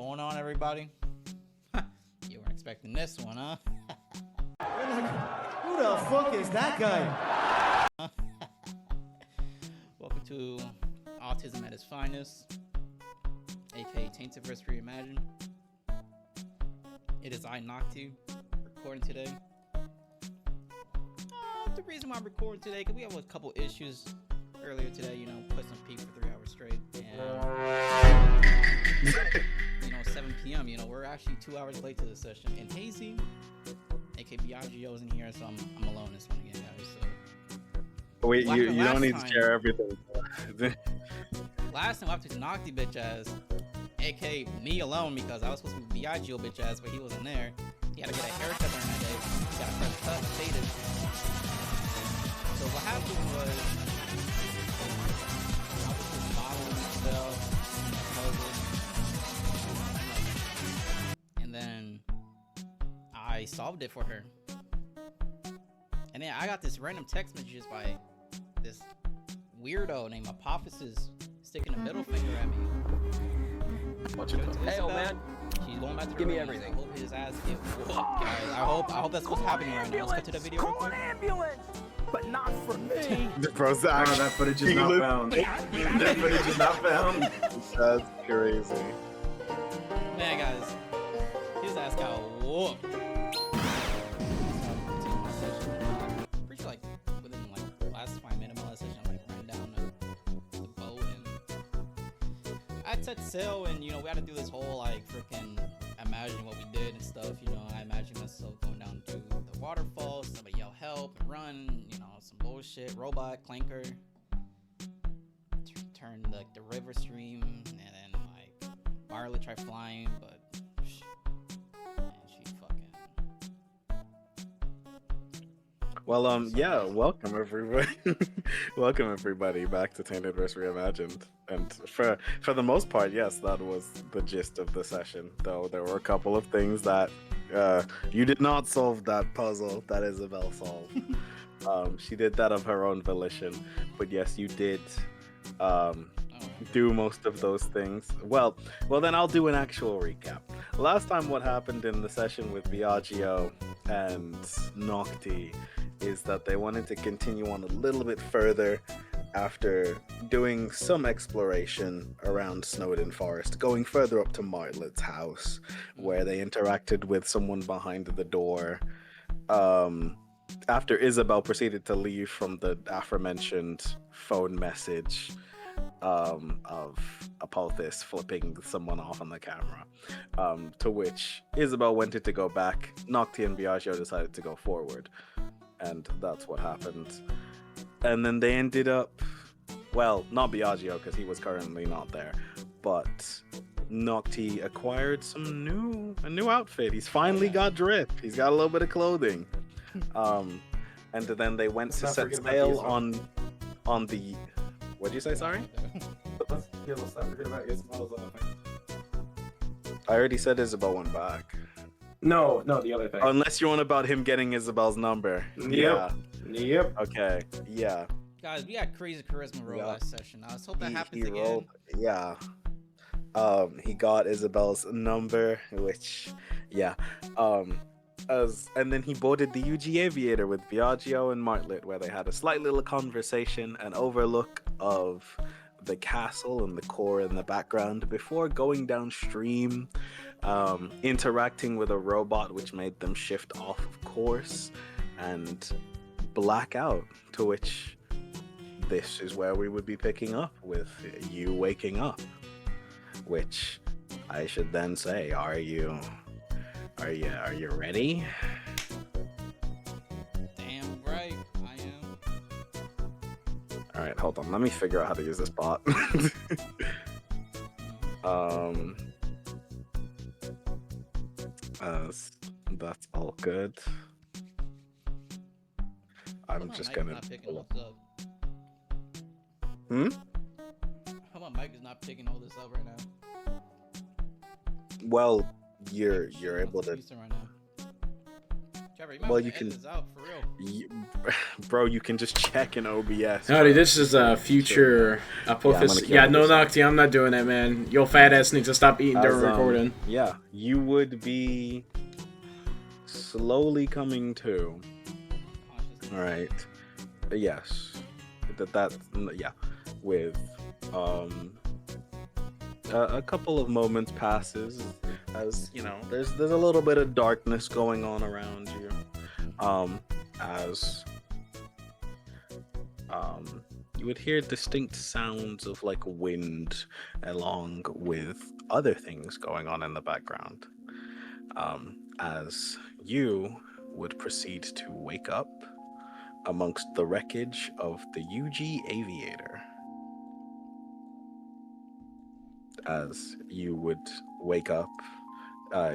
going on, everybody? You weren't expecting this one, huh? Who the fuck is that guy? Welcome to Autism at its Finest, aka Taintedverse Re-imagined. It is I, Nocti, recording today. The reason why I'm recording today, because we have a couple issues earlier today, put some peak for 3 hours straight. And, 7 p.m., we're actually 2 hours late to the session. And Hazy, aka Biagio's in here, so I'm alone this one again, guys. So. Wait, you don't need to share everything. Last time I took Nocti bitch ass, aka me alone, because I was supposed to be Biagio bitch ass, but he wasn't there. He had to get a haircut during that day. He got a fresh cut, faded. So what happened was, I was just modeling myself, and then I solved it for her. And then I got this random text messages by this weirdo named Apophysis sticking a middle finger at me. What's your hell, man? She's going back to Give me room, everything. I hope his ass get whooped, guys. I hope that's what's happening right now. Let's cut to the video real quick. Ambulance, but not for me. Bro's actually, that footage is not found. That footage is not found. That's crazy. Man, guys, his ass got whooped. Pretty sure, within the last 5 minutes of the session, I ran down the boat and I set sail, and we had to do this whole freaking imagine what we did and stuff. I imagined myself going down to the waterfall, somebody yell help and run, some bullshit, robot clanker, turn the river stream, and then Violet tried flying, but man, she fucking. Well, yeah, welcome everybody. Welcome everybody back to Taintedverse Re-imagined. And for the most part, yes, that was the gist of the session. Though there were a couple of things that you did not solve that puzzle that Isabel solved. She did that of her own volition, but yes, you did do most of those things. Well, then I'll do an actual recap. Last time, what happened in the session with Biagio and Nocti is that they wanted to continue on a little bit further after doing some exploration around Snowden Forest, going further up to Martlet's house, where they interacted with someone behind the door. After Isabel proceeded to leave from the aforementioned phone message of Apophis flipping someone off on the camera, to which Isabel wanted to go back. Nocti and Biagio decided to go forward, and that's what happened. And then they ended up, well, not Biagio because he was currently not there, but Nocti acquired a new outfit. He's finally got drip. He's got a little bit of clothing. And then they went to set sail on the. What'd you say? Sorry. Let's not forget about Isabel's I already said Isabel went back. No, the other thing. Unless you want about him getting Isabel's number. Yep. Okay. Yeah. Guys, we had crazy charisma roll last session. I hope that happens again. Rolled, yeah. He got Isabel's number, which, yeah. And then he boarded the UG Aviator with Biagio and Martlet, where they had a slight little conversation, an overlook of the castle and the core in the background before going downstream, interacting with a robot, which made them shift off of course and black out, to which this is where we would be picking up with you waking up, which I should then say, are you ready? Damn right, I am. All right, hold on. Let me figure out how to use this bot. That's all good. I'm just gonna. How my mic is not picking all this up right now? Well, you're able to. Right now. Trevor, you might Well, want you to edit can, this out for real. bro. You can just check in OBS. Howdy, bro. this is a future Apophis. Yeah, Yeah, I'm no, gonna Nocti, I'm not doing that, man. Your fat ass needs to stop eating during recording. Yeah, you would be slowly coming to. All right. Yes. Yeah. With a couple of moments passes as you know there's a little bit of darkness going on around you. As you would hear distinct sounds of like wind along with other things going on in the background. As you would proceed to wake up amongst the wreckage of the UG Aviator. As you would wake up,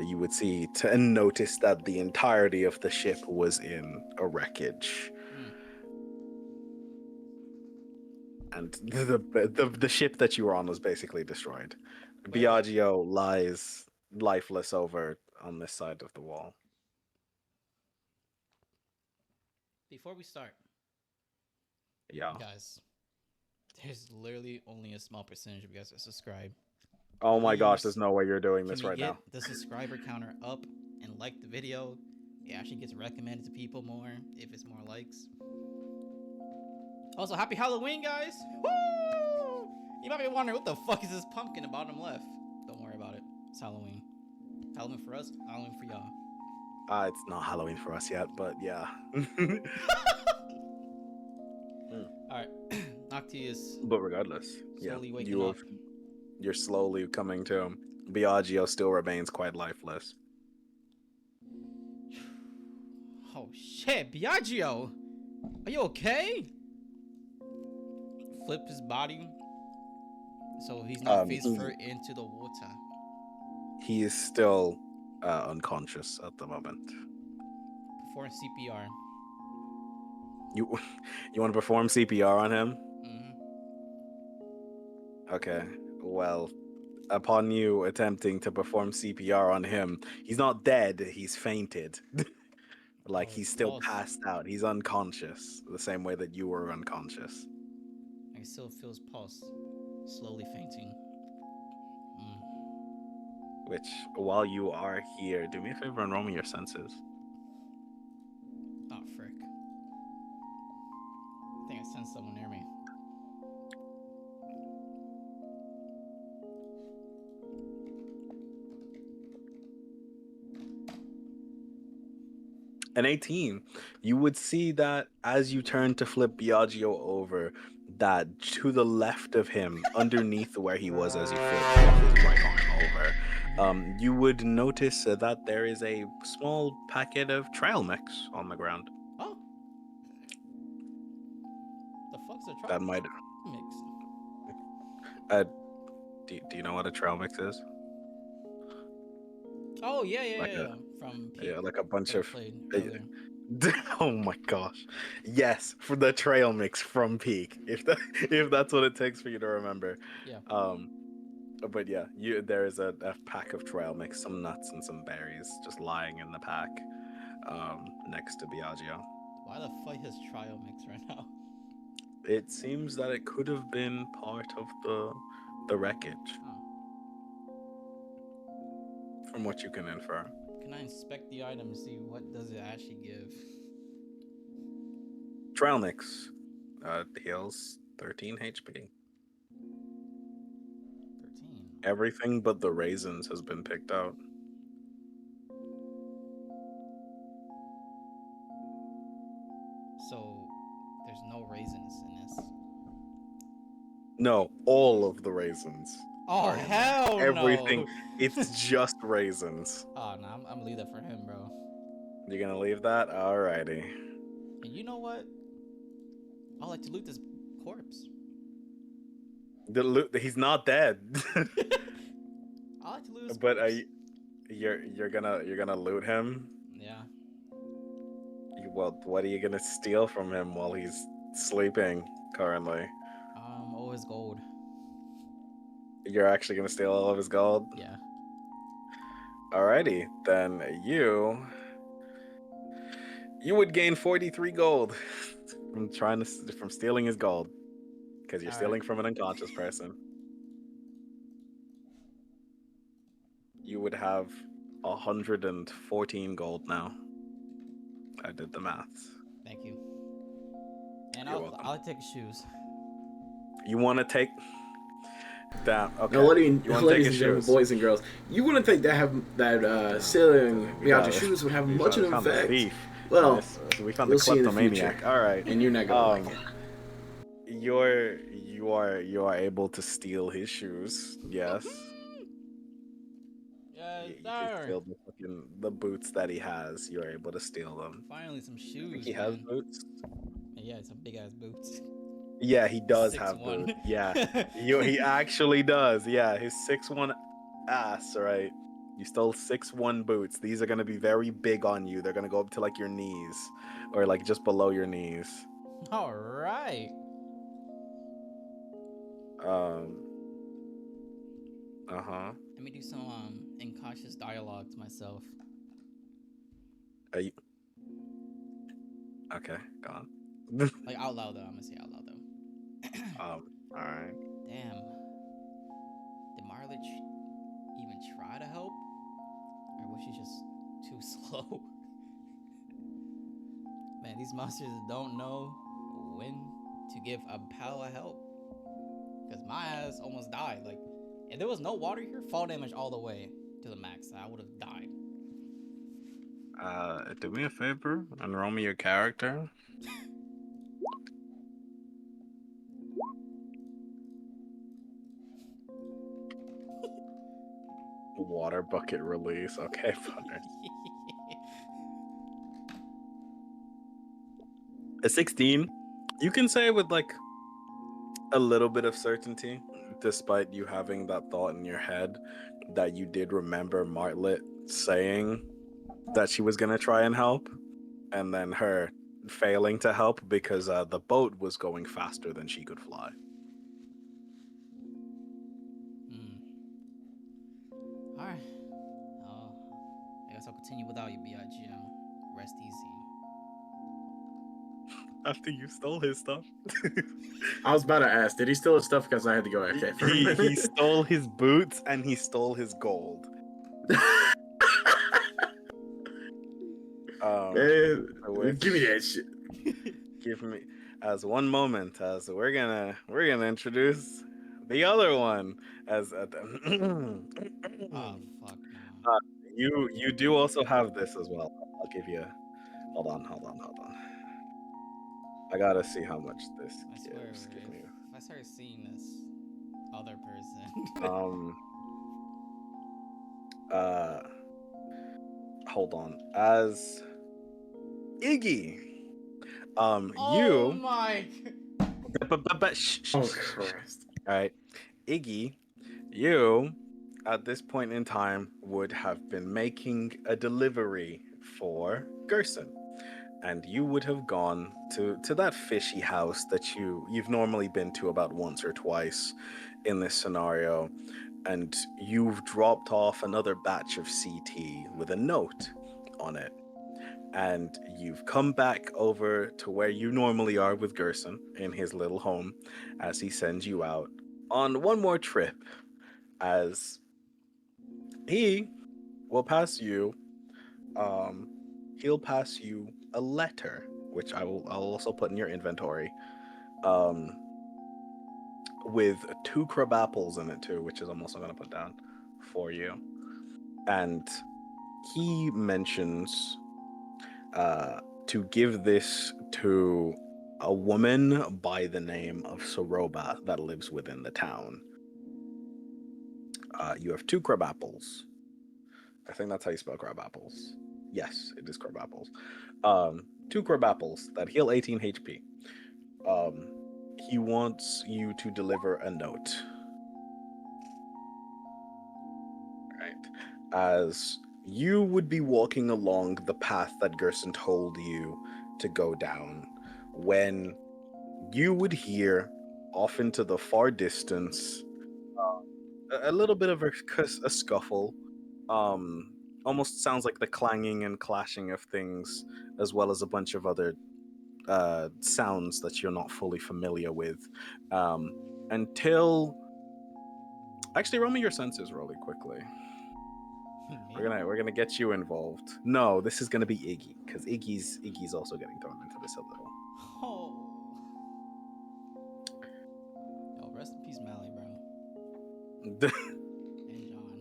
you would see and notice that the entirety of the ship was in a wreckage. And the ship that you were on was basically destroyed. Wait. Biagio lies lifeless over on this side of the wall. Before we start, Yeah. guys, there's literally only a small percentage of you guys that subscribe. Oh my gosh, Please, there's no way you're doing Can this we right get now. the subscriber counter up and like the video? It actually gets recommended to people more if it's more likes. Also, happy Halloween, guys! Woo! You might be wondering, what the fuck is this pumpkin in the bottom left? Don't worry about it. It's Halloween. Halloween for us, Halloween for y'all. It's not Halloween for us yet, but yeah. Alright, Nocti is But regardless, slowly yeah, waking up. you're slowly coming to him. Biagio still remains quite lifeless. Oh shit, Biagio! Are you okay? Flip his body so he's not face first into the water. He is still unconscious at the moment. Perform CPR. You want to perform CPR on him? Mm-hmm. Okay. Well, upon you attempting to perform CPR on him, he's not dead. He's fainted. Like he's still Pulse. passed out. He's unconscious, the same way that you were unconscious. I still feel his pulse, slowly fainting. Which, while you are here, do me a favor and roll me your senses. Oh frick! I think I sensed someone near me. An 18, you would see that as you turn to flip Biagio over, that to the left of him, underneath where he was as you flip his right arm over, you would notice that there is a small packet of trail mix on the ground. Oh, the fuck's a trail That might. mix? Do you know what a trail mix is? Oh yeah. Like From Peak, Yeah, like a bunch that I of. played earlier. Oh my gosh! Yes, for the trail mix from Peak, if that's what it takes for you to remember. Yeah. But yeah, there is a pack of trail mix, some nuts and some berries, just lying in the pack, next to Biagio. Why the fuck is trial mix right now? It seems that it could have been part of the wreckage, from what you can infer. Can I inspect the item and see what does it actually give? Trail mix, heals 13 HP. 13. Everything but the raisins has been picked out. So there's no raisins in this. No, all of the raisins. Oh hell Everything. no! It's just raisins. Oh no, I'm gonna leave that for him, bro. You're gonna leave that? Alrighty. And you know what? I like to loot this corpse. He's not dead. I like to loot his But corpse. you're gonna loot him? Yeah. Well, what are you gonna steal from him while he's sleeping currently? All his gold. You're actually gonna steal all of his gold? Yeah. Alrighty, then you You would gain 43 gold from stealing his gold because you're All stealing right. from an unconscious person. You would have 114 gold now. I did the maths. Thank you. And You're I'll welcome. I'll take shoes. You want to take that? Okay. Now, You want to take ladies his and gentlemen, shoes? boys and girls, you wouldn't think selling We me out got your it. shoes would have We much of an found the effect. thief. Well, We found you'll the see in the kleptomaniac. future. All right. And you're not gonna like it. You are able to steal his shoes. Yes. Yes, You can sir. steal the boots that he has. You're able to steal them. Finally, some I think shoes, he has man. boots. Yeah, some big ass boots. Yeah, he does 6'1". have boots. Yeah, he actually does. Yeah, his 6'1" ass. Right. You stole 6'1" boots. These are gonna be very big on you. They're gonna go up to like your knees, or like just below your knees. All right. Let me do some incautious dialogue to myself. Are you okay? Go on. Like out loud though. I'm gonna say out loud though. All right. Damn. Did Marla even try to help? Or was she just too slow? Man, these monsters don't know when to give a pal a help. Because my ass almost died. Like, if there was no water here, fall damage all the way to the max. I would have died. Do me a favor and roll me your character. Water bucket release. Okay, fine. A 16. You can say with like a little bit of certainty, despite you having that thought in your head, that you did remember Martlet saying that she was gonna try and help, and then her failing to help because the boat was going faster than she could fly. Alright. I guess I'll continue without you, B.I.G. Rest easy. After you stole his stuff. I was about to ask, did he steal his stuff? Because I had to go AFK for a minute. He stole his boots and he stole his gold. Man, give me that shit. Give me as one moment as we're gonna introduce the other one as Oh, fuck no. you do also have this as well. I'll give you. Hold on. I gotta see how much this I swear, gives. Give me. if I start seeing this other person. Hold on. As Iggy, Oh you. my. Oh, Christ. All right, Iggy, you at this point in time would have been making a delivery for Gerson, and you would have gone to that fishy house that you've normally been to about once or twice in this scenario, and you've dropped off another batch of CT with a note on it. And you've come back over to where you normally are with Gerson in his little home as he sends you out on one more trip, as he will pass you he'll pass you a letter, which I'll also put in your inventory, with 2 crab apples in it too, which is I'm also going to put down for you. And he mentions to give this to a woman by the name of Soroba that lives within the town. You have 2 crab apples. I think that's how you spell crab apples. Yes, it is crab apples. 2 crab apples that heal 18 HP. He wants you to deliver a note. Right. As you would be walking along the path that Gerson told you to go down, when you would hear off into the far distance a little bit of a scuffle, almost sounds like the clanging and clashing of things, as well as a bunch of other sounds that you're not fully familiar with. Until actually, roll me your senses really quickly. Me? We're gonna get you involved. No, this is gonna be Iggy because Iggy's also getting thrown into this a little. Oh. Yo, rest in peace, Mally, bro. And John.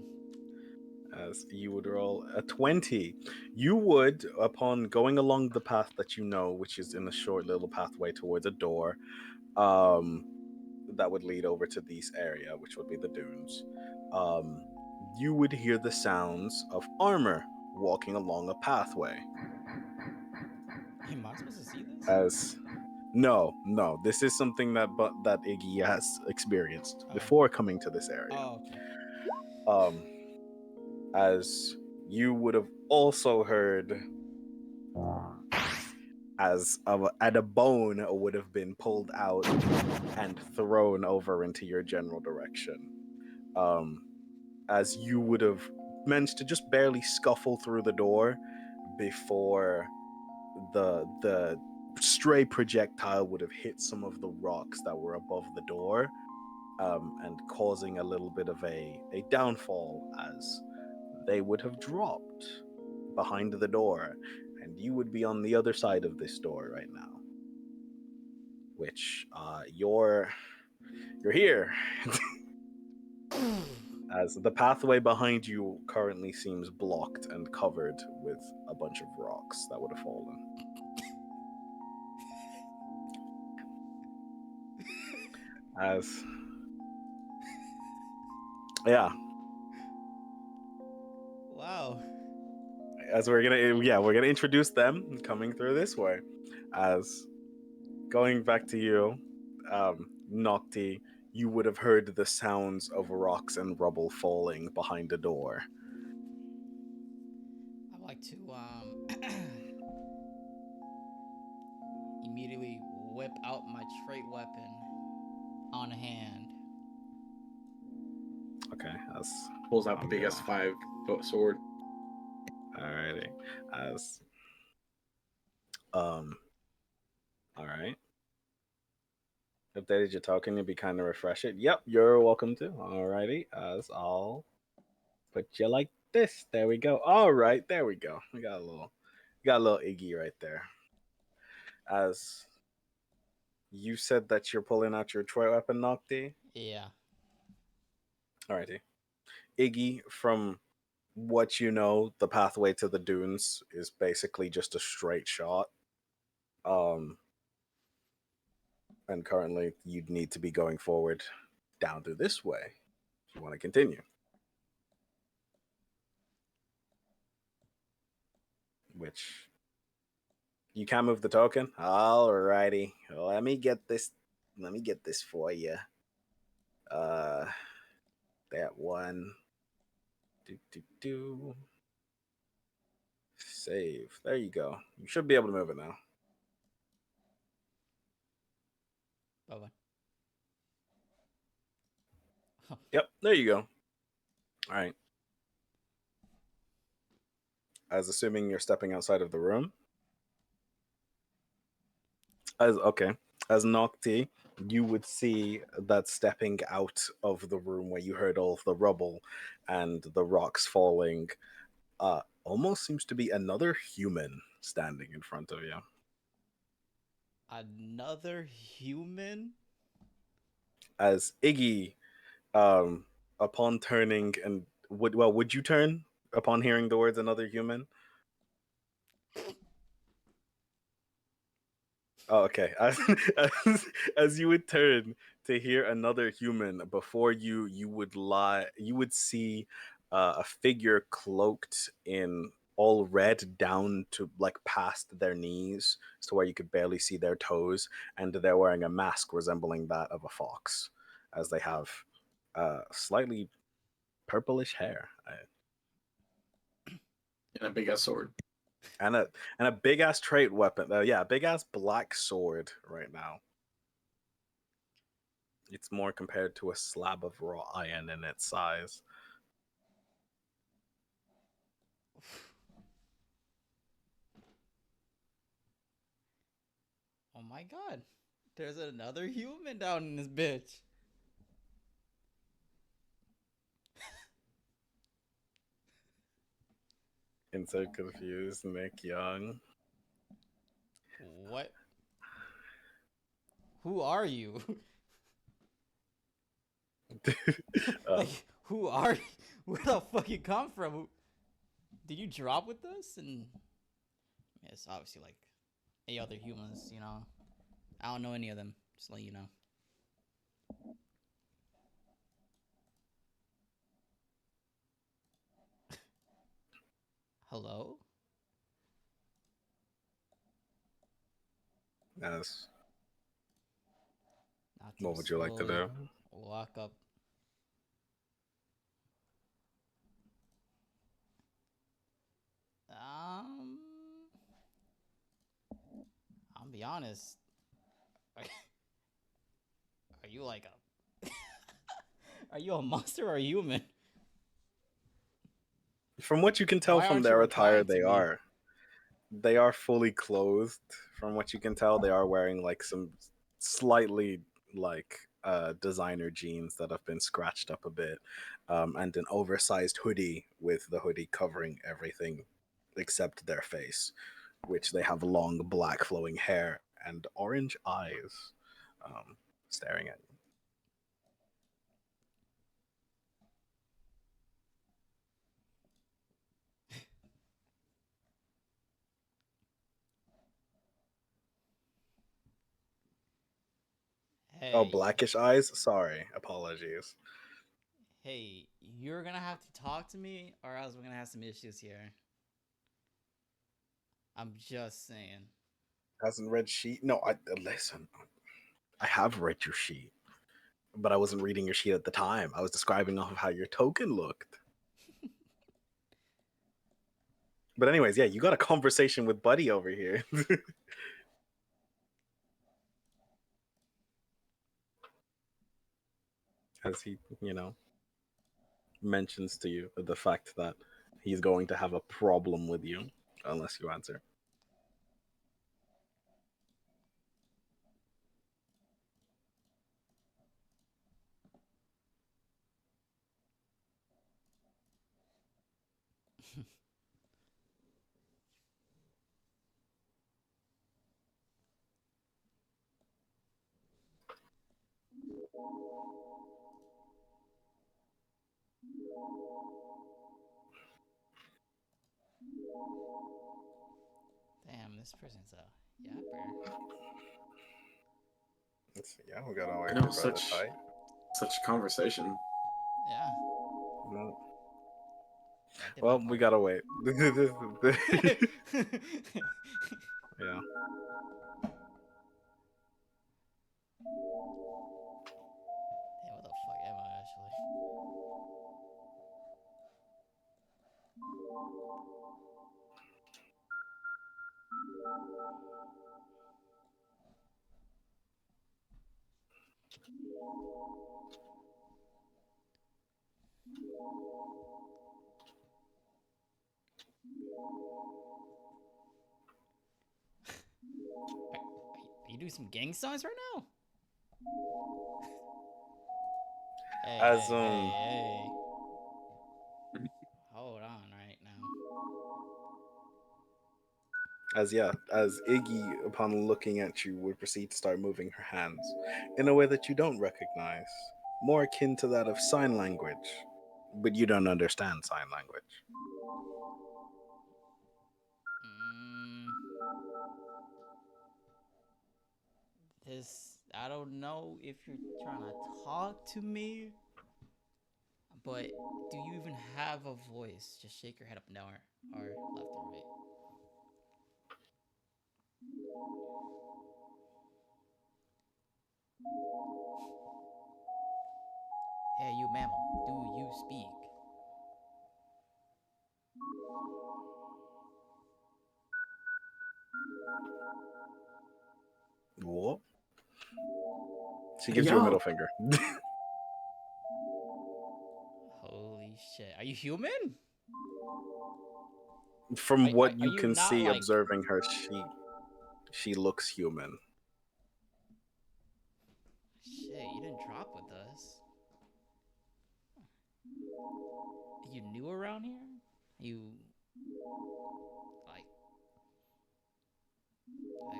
As you would roll a 20, you would, upon going along the path that you know, which is in a short little pathway towards a door, that would lead over to this area, which would be the dunes. You would hear the sounds of armor walking along a pathway. Am I supposed to see this? As no, this is something that Iggy has experienced Oh. before coming to this area. Oh, okay. As you would have also heard as a bone would have been pulled out and thrown over into your general direction. As you would have managed to just barely scuffle through the door before the stray projectile would have hit some of the rocks that were above the door, and causing a little bit of a downfall as they would have dropped behind the door, and you would be on the other side of this door right now. Which you're here. As the pathway behind you currently seems blocked and covered with a bunch of rocks that would have fallen. As yeah, Wow. as we're gonna introduce them coming through this way. As going back to you, Nocti, you would have heard the sounds of rocks and rubble falling behind a door. I'd like to immediately whip out my trait weapon on hand. Okay, that's Pulls out the big S5 sword. alrighty. As all right. Updated your token, you'll be kind of refresh it. Yep, you're welcome to. Alrighty, as I'll put you like this. There we go. All right, there we go. We got a little Iggy right there. As you said that you're pulling out your Troy weapon, Nocti. Yeah. Alrighty, Iggy. From what you know, the pathway to the dunes is basically just a straight shot. And currently you'd need to be going forward down through this way if you want to continue. Which you can't move the token. Alrighty, let me get this for you. That one. Do. Save. There you go. You should be able to move it now. Bye bye. Yep, there you go. All right. As assuming you're stepping outside of the room. As Nocti, you would see that stepping out of the room where you heard all of the rubble and the rocks falling, almost seems to be another human standing in front of you. Another human? As Iggy, upon turning and would you turn upon hearing the words "another human"? Oh, okay. As you would turn to hear another human, before you would see a figure cloaked in all red down to like past their knees, to where you could barely see their toes, and they're wearing a mask resembling that of a fox, as they have slightly purplish hair. And a big ass sword. And a big ass trait weapon. Yeah, big ass black sword right now. It's more compared to a slab of raw iron in its size. Oh my god. There's another human down in this bitch. Insert confused Nick Young. What? Who are you? Like, who are you? Where the fuck you come from? Did you drop with us? And yeah, it's obviously like 8 other humans, you know. I don't know any of them, just to let you know. Hello? Yes. Not What would you like to do? Walk up. I'll be honest. Are you like a Are you a monster or a human? From what you can tell Why from aren't you their attire, replying to they me? are. They are fully clothed. From what you can tell, they are wearing like some slightly like designer jeans that have been scratched up a bit, and an oversized hoodie with the hoodie covering everything except their face, which they have long black flowing hair and orange eyes, staring at you. Oh, Hey, blackish eyes. Sorry, apologies. hey, you're gonna have to talk to me, or else we're gonna have some issues here. I'm just saying. Hasn't read sheet. No, I listen. I have read your sheet, but I wasn't reading your sheet at the time. I was describing off of how your token looked. But anyways, yeah, you got a conversation with Buddy over here. As he, mentions to you the fact that he's going to have a problem with you unless you answer. Damn, this person's a yapper. Let's see. Yeah, we got to I wait know, for Brother Tight. such conversation. Yeah. No. I did Well, my we part. gotta wait. Yeah. Damn, what the fuck am I actually? Are you doing some gang signs right now? Hey, As hey, hey, hey. Hold on right now. as Iggy, upon looking at you, would proceed to start moving her hands in a way that you don't recognize, more akin to that of sign language, but you don't understand sign language. Mm, I don't know if you're trying to talk to me, but do you even have a voice? Just shake your head up and down or left or right. Hey, you mammal, do you speak? What? She Hey, gives you a y'all. middle finger. Holy shit. Are you human? From what are you you can not, see, like... observing her, she looks human. Shit, you didn't drop with us. You new around here? You... Like,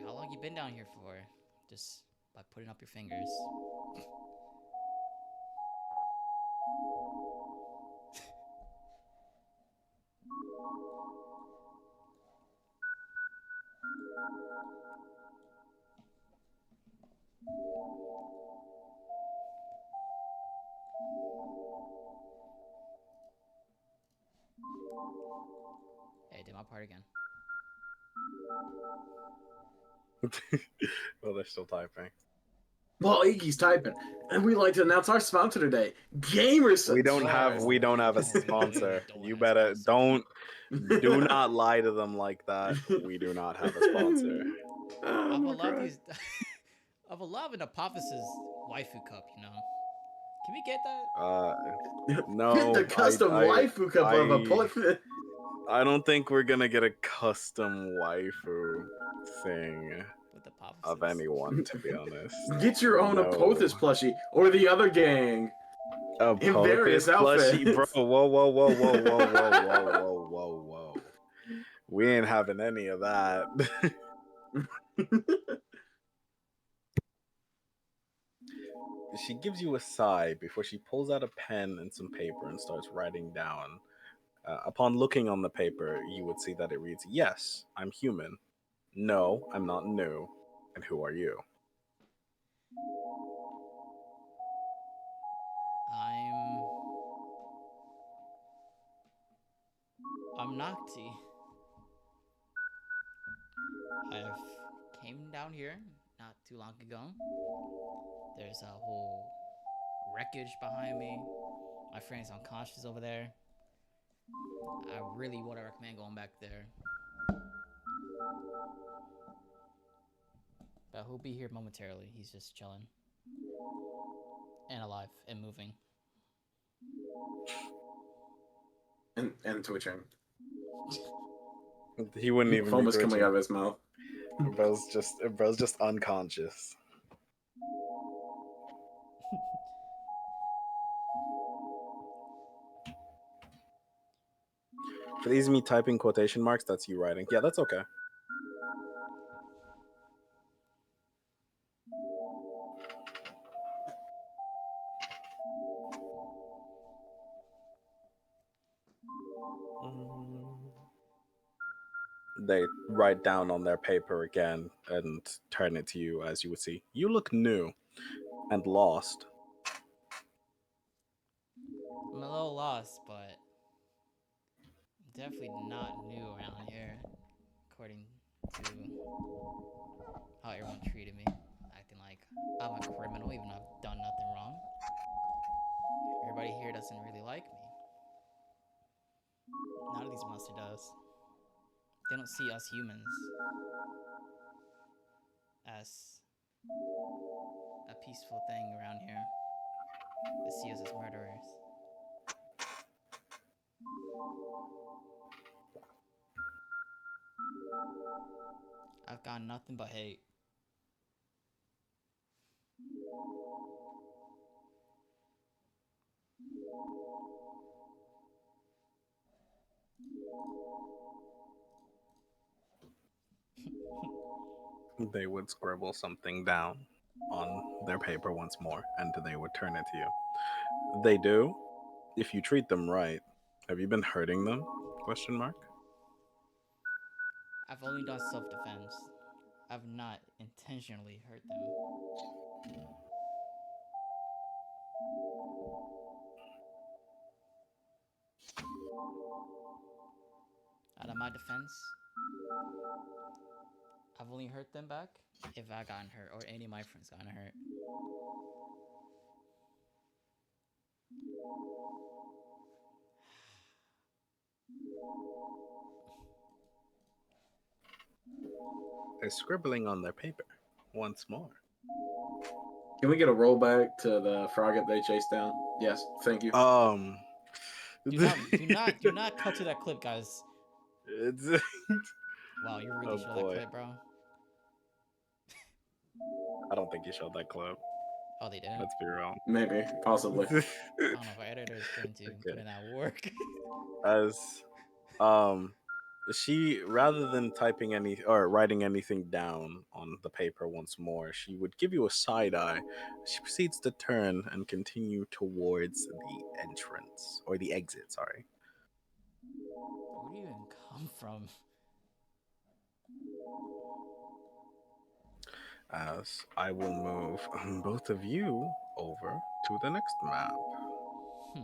how long you been down here for? Just by putting up your fingers. Hey, did my part again. Well, they're still typing. Well, Iggy's typing, and we'd like to announce our sponsor today, Gamers. We don't have a sponsor. You better do not lie to them like that. We do not have a sponsor. Oh, I've my allowed God. these... I've allowed an Apophysis waifu cup, you know? Can we get that? No. Get the custom waifu cup of a point. I don't think we're gonna get a custom waifu thing With the Apophysis. of anyone, to be honest. Get your own No. Apothis plushie or the other gang in various outfits. Bro, whoa. We ain't having any of that. She gives you a sigh before she pulls out a pen and some paper and starts writing down. Upon looking on the paper, you would see that it reads, "Yes, I'm human. No, I'm not new. And who are you?" I'm Nocti. I've came down here not too long ago. There's a whole wreckage behind me. My friend's unconscious over there. I really would recommend going back there. But he'll be here momentarily. He's just chilling. And alive and moving. And twitching. He wouldn't even Foam be is coming twitching. out of his mouth. Bro's just unconscious. For these me typing quotation marks, that's you writing. Yeah, that's okay. They write down on their paper again and turn it to you as you would see. You look new and lost. I'm a little lost, but I'm definitely not new around here, according to how everyone treated me. Acting like I'm a criminal even though I've done nothing wrong. Everybody here doesn't really like me. None of these monsters does. They don't see us humans as a peaceful thing around here. They see us as murderers. I've got nothing but hate. They would scribble something down on their paper once more, and they would turn it to you. They do, if you treat them right. Have you been hurting them? Question mark. I've only done self-defense. I've not intentionally hurt them. Out of my defense, I've only hurt them back if I gotten hurt or any of my friends gotten hurt. They're scribbling on their paper once more. Can we get a rollback to the frogget they chased down? Yes, thank you. Do not cut to that clip, guys. It's Wow, you really Oh, show that boy. clip, bro. I don't think you showed that clip. Oh, they didn't. Let's be real. Maybe, possibly. I don't know if our editor is going to put Okay. in that work. As um she, rather than typing any or writing anything down on the paper once more, she would give you a side eye. She proceeds to turn and continue towards the entrance or the exit, sorry. Where do you even come from? As I will move both of you over to the next map. Hmm.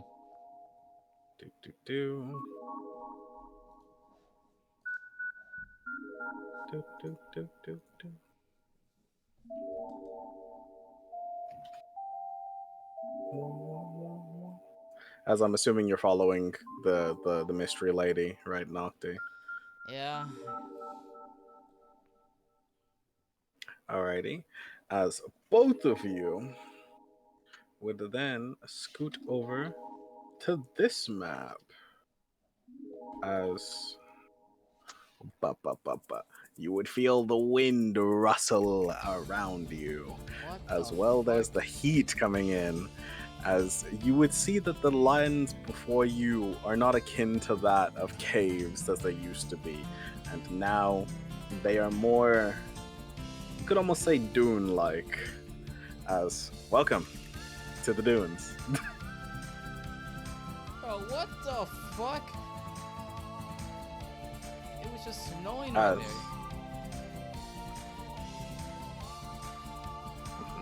Do do do. Do do do do do. As I'm assuming you're following the mystery lady, right, Nocti? Yeah. Alrighty. As both of you would then scoot over to this map. As you would feel the wind rustle around you. What As the well, there's fuck? the heat coming in. As you would see that the lines before you are not akin to that of caves as they used to be. And now they are more, you could almost say dune-like. As welcome to the dunes. Bro, what the fuck? It was just snowing As right there.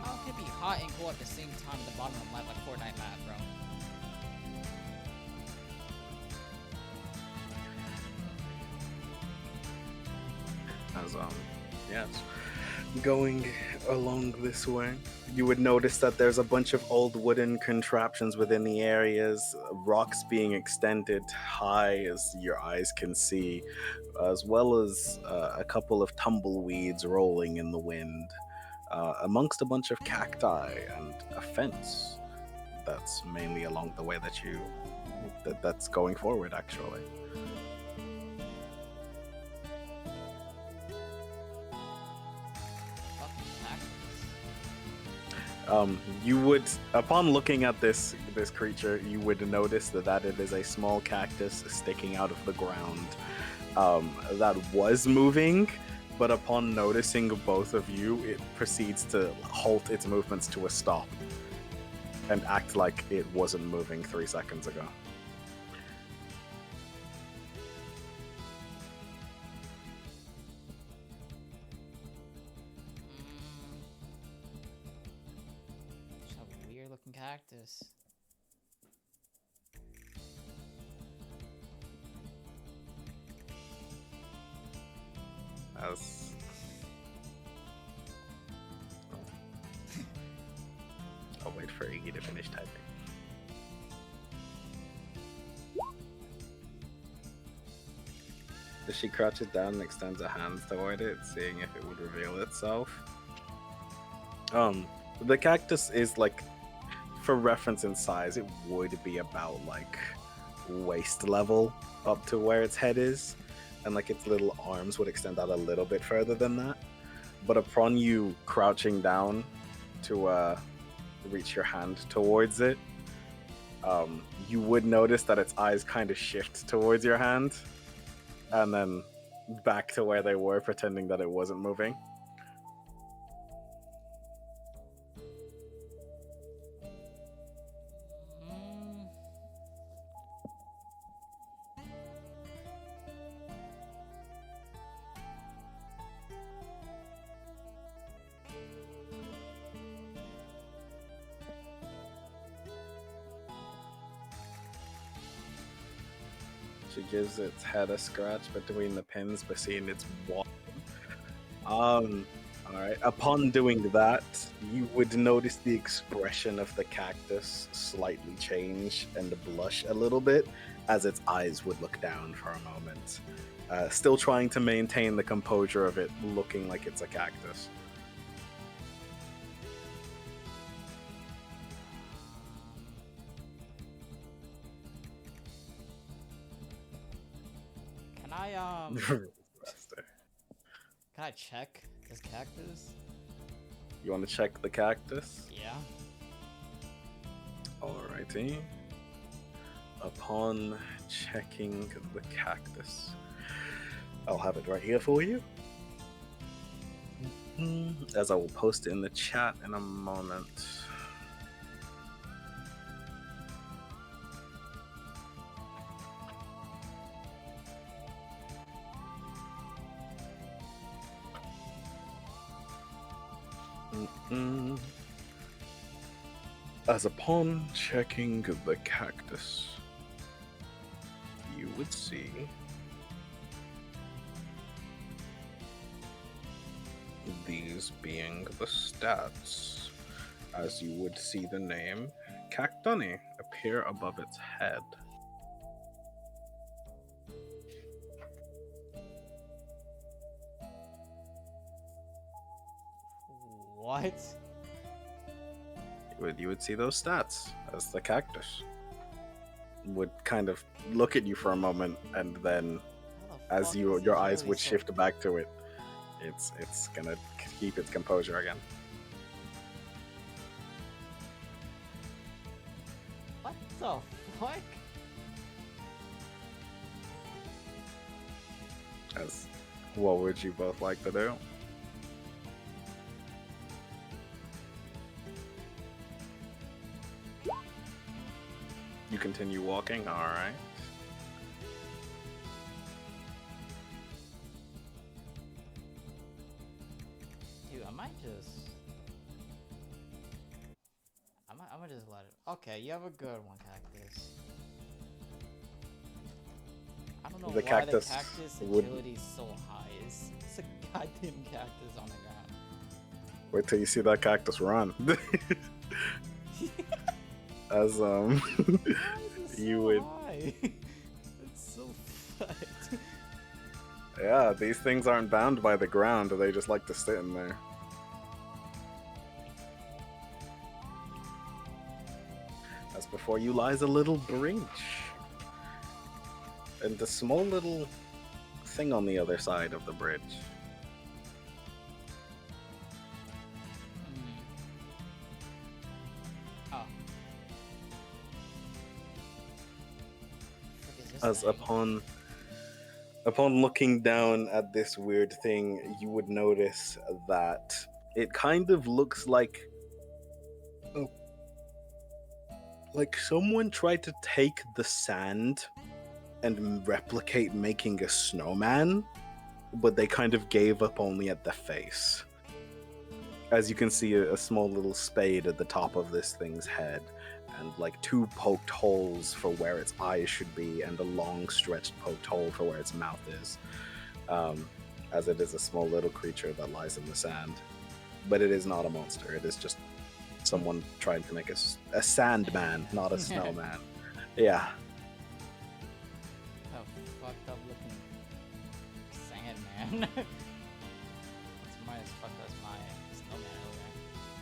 How can it be hot and cold at the same time at the bottom of the map like Fortnite map, bro? as yes, going along this way, you would notice that there's a bunch of old wooden contraptions within the areas, rocks being extended high as your eyes can see, as well as a couple of tumbleweeds rolling in the wind, amongst a bunch of cacti and a fence that's mainly along the way that's going forward, actually. Fucking cactus. You would, upon looking at this creature, you would notice that it is a small cactus sticking out of the ground, that was moving, but upon noticing both of you, it proceeds to halt its movements to a stop and act like it wasn't moving 3 seconds ago. Just a weird looking cactus. As I'll wait for Iggy to finish typing. As she crouches down and extends a hand toward it, seeing if it would reveal itself. The cactus is like, for reference in size, it would be about like waist level up to where its head is, and like its little arms would extend out a little bit further than that. But upon you crouching down to reach your hand towards it, you would notice that its eyes kind of shift towards your hand, and then back to where they were, pretending that it wasn't moving. Mm. She gives its head a scratch between the pins, but seeing its wall. Alright. Upon doing that, you would notice the expression of the cactus slightly change and blush a little bit as its eyes would look down for a moment. Still trying to maintain the composure of it looking like it's a cactus. Can Can I Master. can I check this cactus? You want to check the cactus? Yeah. Alrighty. Upon checking the cactus, I'll have it right here for you. As I will post it in the chat in a moment. As upon checking the cactus, you would see these being the stats, as you would see the name Cactunny appear above its head. What? You would see those stats as the cactus would kind of look at you for a moment, and then How the as fuck your is this eyes really would so- shift back to it, it's gonna keep its composure again. What the fuck? As what would you both like to do? You continue walking, alright. Dude, I might just. I might just let it. Okay, you have a good one, cactus. I don't know The why cactus the cactus would- agility is so high. It's a goddamn cactus on the ground. Wait till you see that cactus run. As Why is it you so would, high? It's so fucked. yeah, these things aren't bound by the ground. They just like to sit in there. As before you lies a little bridge, and a small little thing on the other side of the bridge. Hmm. Oh. Frick is this As thing? upon looking down at this weird thing, you would notice that it kind of looks like someone tried to take the sand and replicate making a snowman, but they kind of gave up only at the face. As you can see, a small little spade at the top of this thing's head, and like two poked holes for where its eyes should be, and a long stretched poked hole for where its mouth is. As it is a small little creature that lies in the sand. But it is not a monster, it is just someone trying to make a sandman, not a snowman. Yeah. Oh, fucked up looking Sandman. It's my as fucked as my snowman over there.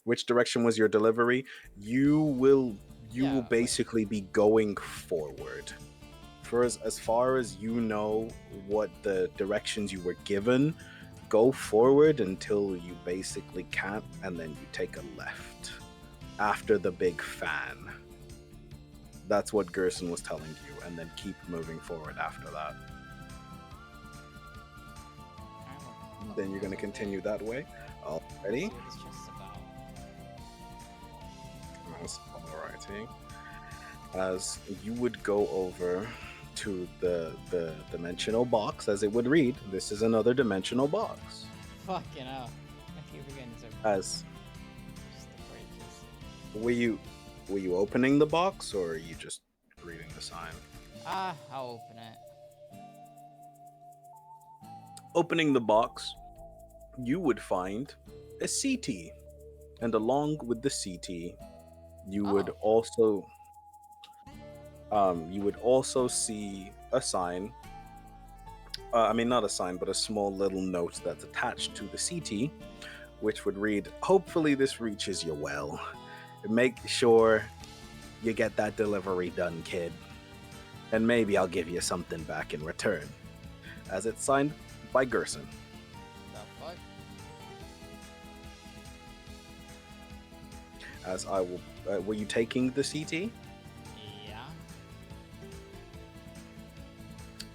Which direction was your delivery? You will Yeah, like- basically be going forward. For as far as you know what the directions you were given, go forward until you basically can't, and then you take a left after the big fan. That's what Gerson was telling you, and then keep moving forward after that. Then you're going to continue that way. Alrighty. See what this chest is about. That's alrighty. As you would go over to the dimensional box, as it would read, this is another dimensional box. Fucking hell. I keep forgetting these are As just the bridges. were you opening the box, or are you just reading the sign? I'll open it. Opening the box, you would find a CT, and along with the CT, you would also see a sign. I mean, not a sign, but a small little note that's attached to the CT, which would read, "Hopefully this reaches you well. Make sure you get that delivery done, kid. And maybe I'll give you something back in return." As it's signed by Gerson. The fuck? As I will, were you taking the CT? Yeah.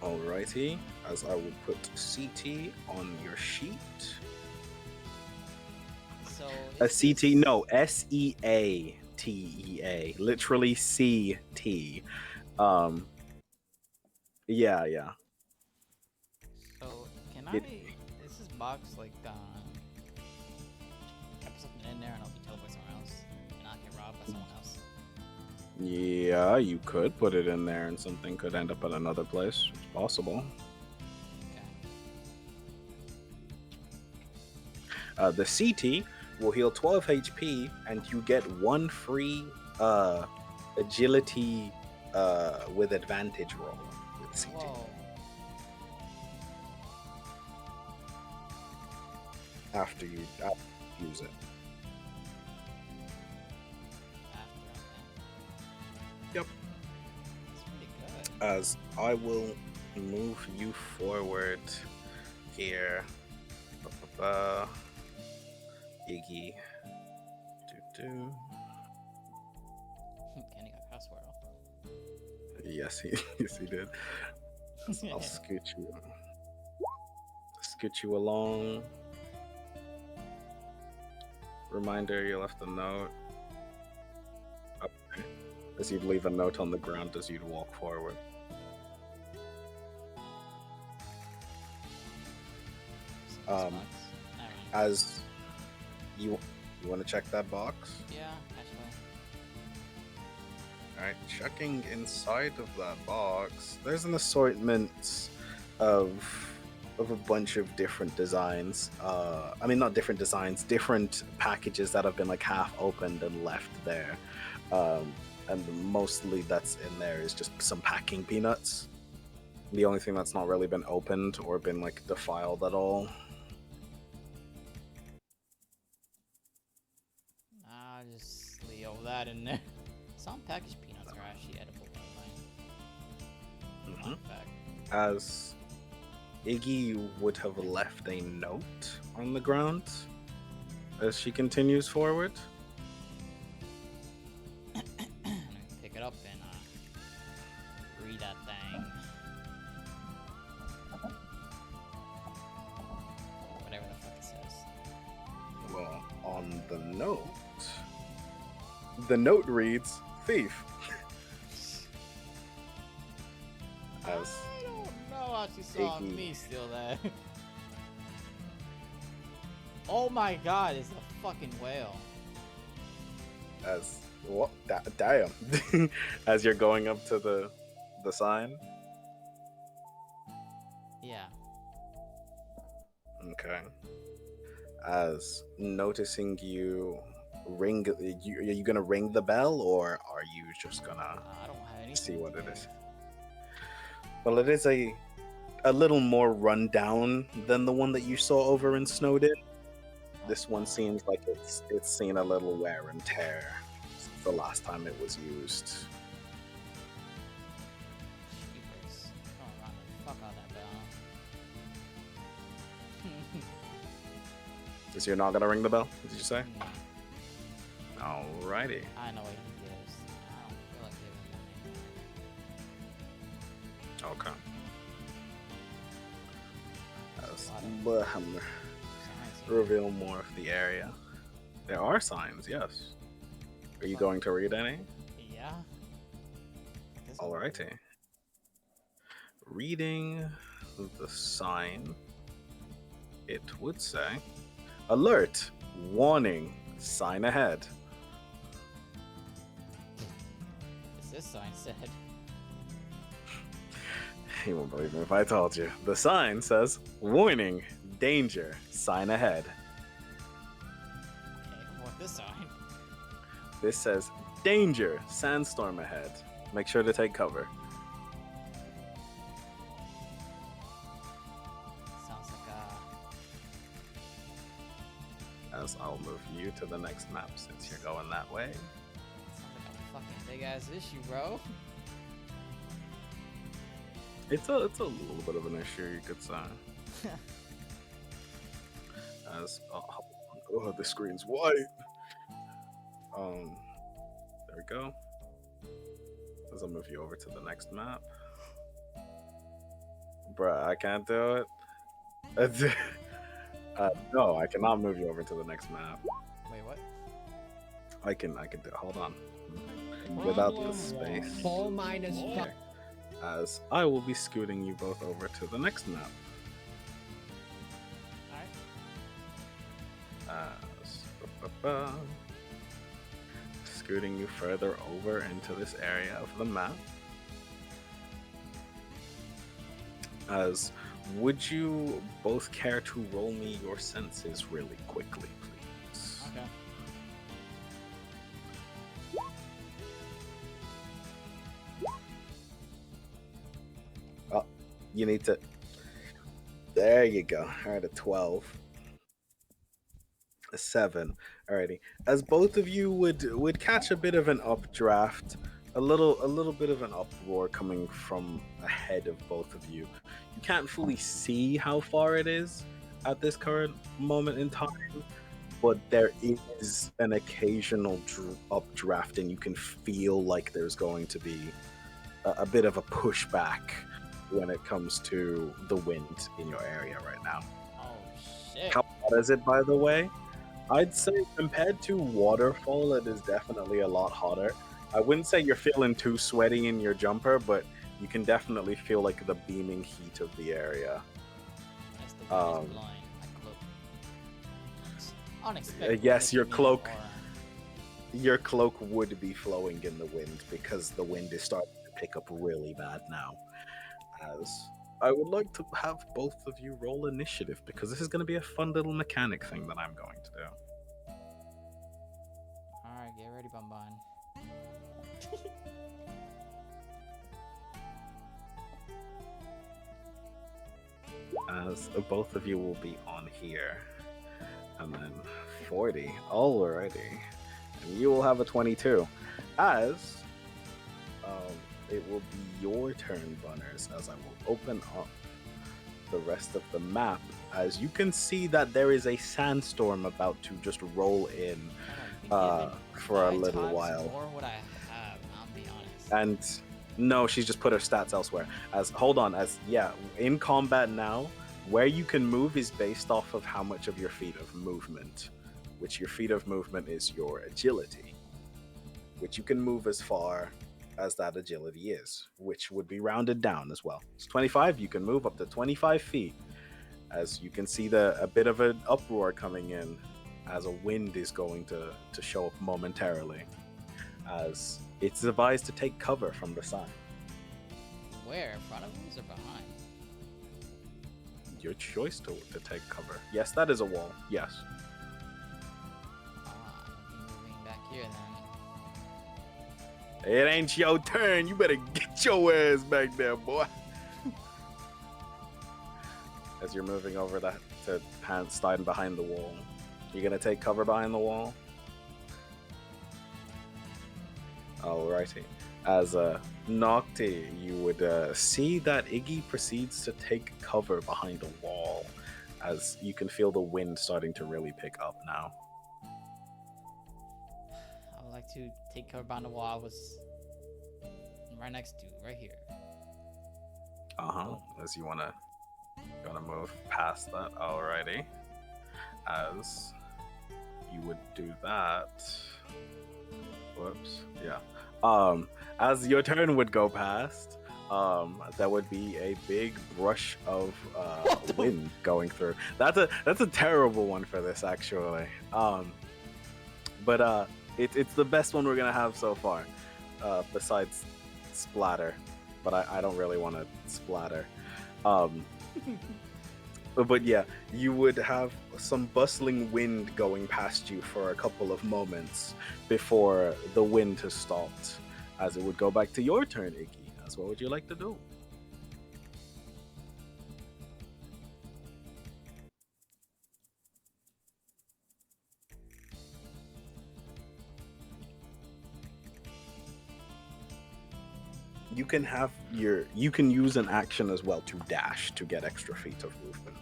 Alrighty. As I will put CT on your sheet. So A is CT, this- no, SEATEA, literally CT. Yeah. So can It- Is this box like I put something in there and I'll be told by someone else, and I'll get robbed by someone else? Yeah, you could put it in there, and something could end up at another place. It's possible. Okay. The CT will heal 12 HP, and you get one free agility with advantage roll with CT. Whoa. After you use it. After, okay. Yep. That's pretty good. As I will move you forward here. Iggy. Kenny got crossword. Yes, he did. I'll scoot you along. Reminder, you left a note. Okay. As you'd leave a note on the ground as you'd walk forward. As you want to check that box? Yeah, actually. Alright, checking inside of that box, there's an assortment of a bunch of different designs. I mean, not different designs, different packages that have been like half opened and left there. And mostly that's in there is just some packing peanuts. The only thing that's not really been opened or been like defiled at all. I'll just leave all that in there. Some packaged peanuts are actually edible, by the way. Fun fact. As Iggy would have left a note on the ground as she continues forward. I'm gonna pick it up and read that thing. Whatever the fuck it says. Well, on the note reads, "Thief." As I don't know how she saw Iggy. me steal that. Oh my god, it's a fucking whale. as what? Damn! As you're going up to the sign. Yeah. Okay. As noticing you ring, are you gonna ring the bell, or are you just gonna I don't have anything. see what to it do. is? Well, it is a little more run down than the one that you saw over in Snowden. This one seems like it's seen a little wear and tear since the last time it was used. Jeepers. Oh, run the fuck out of that bell. So you're not gonna ring the bell? Did you say? No, Alrighty. I know what he gives. I don't feel like giving him Okay. As Signs reveal more of the area. There are signs, yes. Are you going to read any? here. Yeah. Guess I'll- Alrighty. Reading the sign, it would say, "Alert! Warning! Sign ahead." As this sign said. You won't believe me if I told you. The sign says, "Warning! Danger! Sign ahead." Okay, what this sign? This says, "Danger! Sandstorm ahead. Make sure to take cover." Sounds like as I'll move you to the next map since you're going that way. Sounds like a fucking big ass issue, bro. It's a little bit of an issue, you could say. As oh, the screen's white. There we go. As I'll move you over to the next map. Bruh, I can't do it. No, I cannot move you over to the next map. Wait, what? I can do it. Hold on. Without the space. Full minus fuck. As I will be scooting you both over to the next map. Alright. Scooting you further over into this area of the map. As would you both care to roll me your senses really quickly, please? Okay. Oh, you need to. There you go. All right, a 12. A 7. Alrighty. As both of you would catch a bit of an updraft, a little bit of an uproar coming from ahead of both of you. You can't fully see how far it is at this current moment in time, but there is an occasional updraft, and you can feel like there's going to be a bit of a pushback when it comes to the wind in your area right now. Oh shit. How hot is it, by the way? I'd say compared to waterfall, it is definitely a lot hotter. I wouldn't say you're feeling too sweaty in your jumper, but you can definitely feel like the beaming heat of the area. That's the wind is blowing my cloak. It's unexpected. Yes, your cloak. Aura. Your cloak would be flowing in the wind because the wind is starting to pick up really bad now. As I would like to have both of you roll initiative because this is going to be a fun little mechanic thing that I'm going to do. Alright, get ready, Bumban. As both of you will be on here. And then 40. Alrighty. And you will have a 22. As it will be your turn, Bunners, as I will open up the rest of the map. As you can see that there is a sandstorm about to just roll in for a little while. More what I have, I'll be honest. And no, she's just put her stats elsewhere. As hold on, as yeah, in combat now, where you can move is based off of how much of your feet of movement, which your feet of movement is your agility, which you can move as far as that agility is, which would be rounded down as well. It's 25, you can move up to 25 feet. As you can see a bit of an uproar coming in as a wind is going to show up momentarily. As it's advised to take cover from the side. Where? In front of us or behind? Your choice to take cover. Yes, that is a wall. Yes. I'll be moving back here then. It ain't your turn. You better get your ass back there, boy. As you're moving over that to stand behind the wall. You're gonna take cover behind the wall? Alrighty. As Nocti, you would see that Iggy proceeds to take cover behind a wall, as you can feel the wind starting to really pick up now. I would like to take cover behind the wall. I was right next to, right here. As you wanna move past that. Alrighty. As you would do that. Whoops. Yeah. As your turn would go past, there would be a big brush of wind going through. That's a terrible one for this, actually. But it's the best one we're gonna have so far, besides splatter. But I don't really want to splatter. But yeah, you would have some bustling wind going past you for a couple of moments before the wind has stopped, as it would go back to your turn, Iggy. As what would you like to do? you can have you can use an action as well to dash to get extra feet of movement.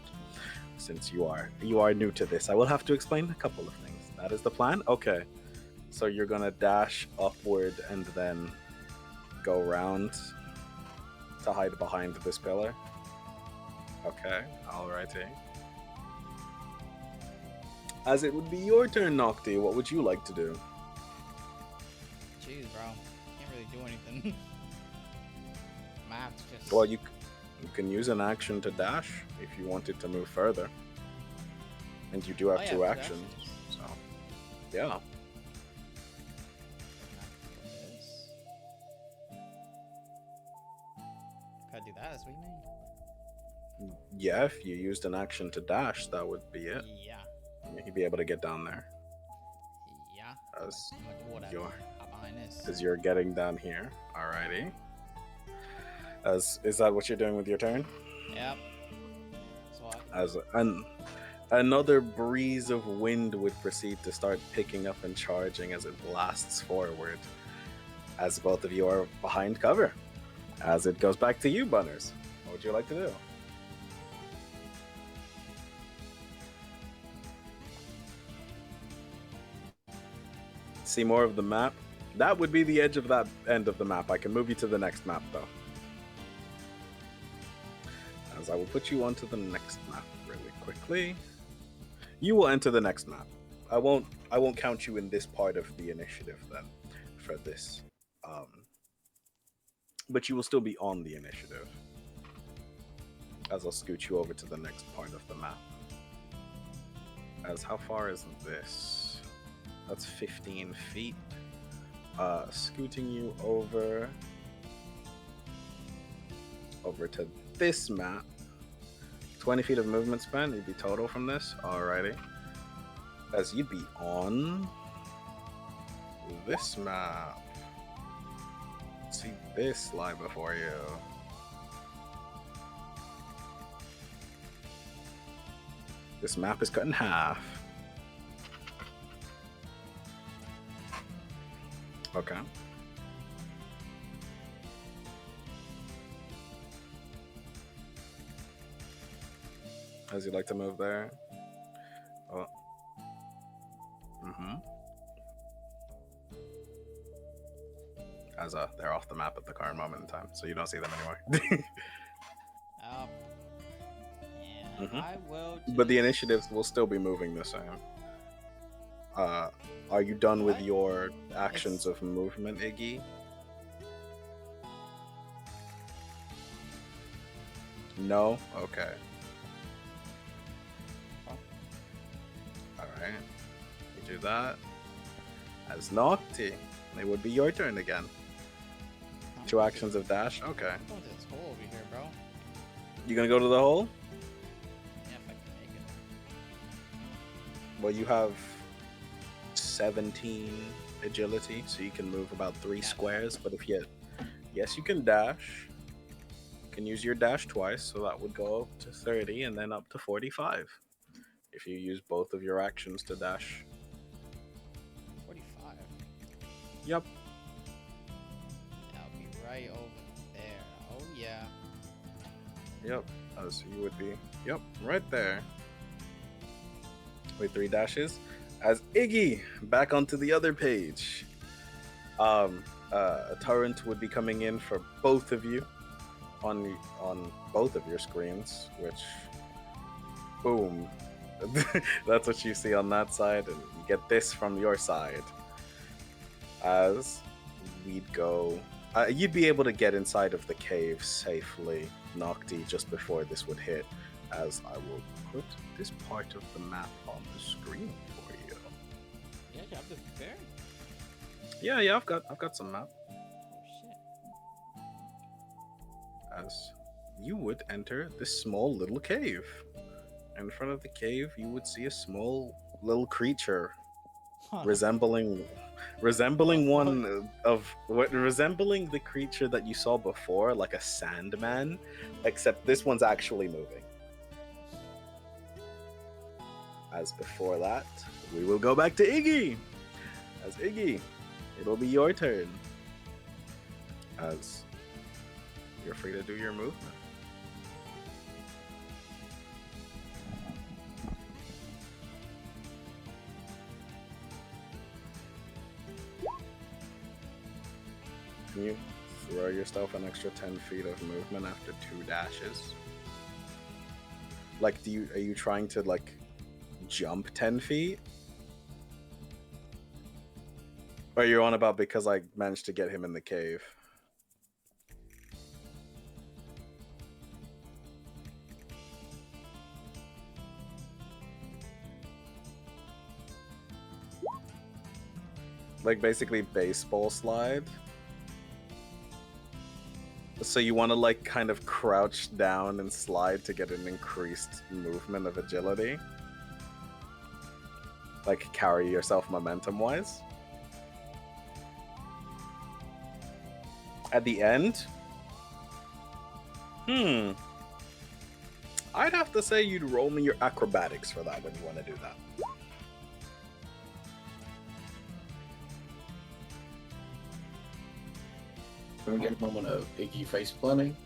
Since you are new to this, I will have to explain a couple of things. That is the plan. Okay, so you're gonna dash upward and then go around to hide behind this pillar. Okay, alrighty. As it would be your turn, Nocti, what would you like to do? Jeez, bro. Can't really do anything. Map's just. Well, you can use an action to dash if you wanted to move further. And you do have two actions. So, yeah. Could I do that? That's what you mean? Yeah, if you used an action to dash, that would be it. Yeah. You'd be able to get down there. Yeah. As I'm gonna do whatever. you're, Hop behind this. as you're getting down here. Alrighty. Is that what you're doing with your turn? Yep. So another breeze of wind would proceed to start picking up and charging as it blasts forward. As both of you are behind cover. As it goes back to you, Bunners. What would you like to do? See more of the map? That would be the edge of that end of the map. I can move you to the next map, though. As I will put you onto the next map really quickly. You will enter the next map. I won't count you in this part of the initiative then for this. But you will still be on the initiative. As I'll scoot you over to the next part of the map. As how far is this? That's 15 feet. Scooting you over to this map. 20 feet of movement span, you'd be total from this. Alrighty. As you'd be on this map. See this lie before you. This map is cut in half. Okay. As you'd like to move there. Oh. As they're off the map at the current moment in time, so you don't see them anymore. Oh. Yeah, I will. But the initiatives will still be moving the same. Are you done with your actions of movement, Iggy? No? Okay. Alright. You do that. As Nocti, it would be your turn again. Two actions of dash? Okay. I'm going to this hole over here, bro. You gonna go to the hole? Yeah, if I can make it. Well, you have 17 agility, so you can move about 3 squares. But if you, yes, you can dash. You can use your dash twice, so that would go up to 30 and then up to 45. If you use both of your actions to dash. 45. Yep. I'll be right over there. Oh yeah. Yep. So you would be. Yep. Right there. Wait, 3 dashes. As Iggy back onto the other page. A torrent would be coming in for both of you on both of your screens, which boom. That's what you see on that side, and you get this from your side. As we'd go, you'd be able to get inside of the cave safely, Nocti, just before this would hit. As I will put this part of the map on the screen for you. Yeah, you have to prepare. Yeah, I've got some map. Oh shit. As you would enter this small little cave. In front of the cave, you would see a small little creature resembling the creature that you saw before, like a sandman, except this one's actually moving. As before that, we will go back to Iggy. As Iggy, it'll be your turn. As you're free to do your movement. Can you throw yourself an extra 10 feet of movement after 2 dashes? Like, are you trying to, like, jump 10 feet? Or you're on about because I managed to get him in the cave? Like, basically baseball slide? So you want to, like, kind of crouch down and slide to get an increased movement of agility? Like, carry yourself momentum-wise? At the end? I'd have to say you'd roll me your acrobatics for that when you want to do that. Can we get a moment of Iggy face planning?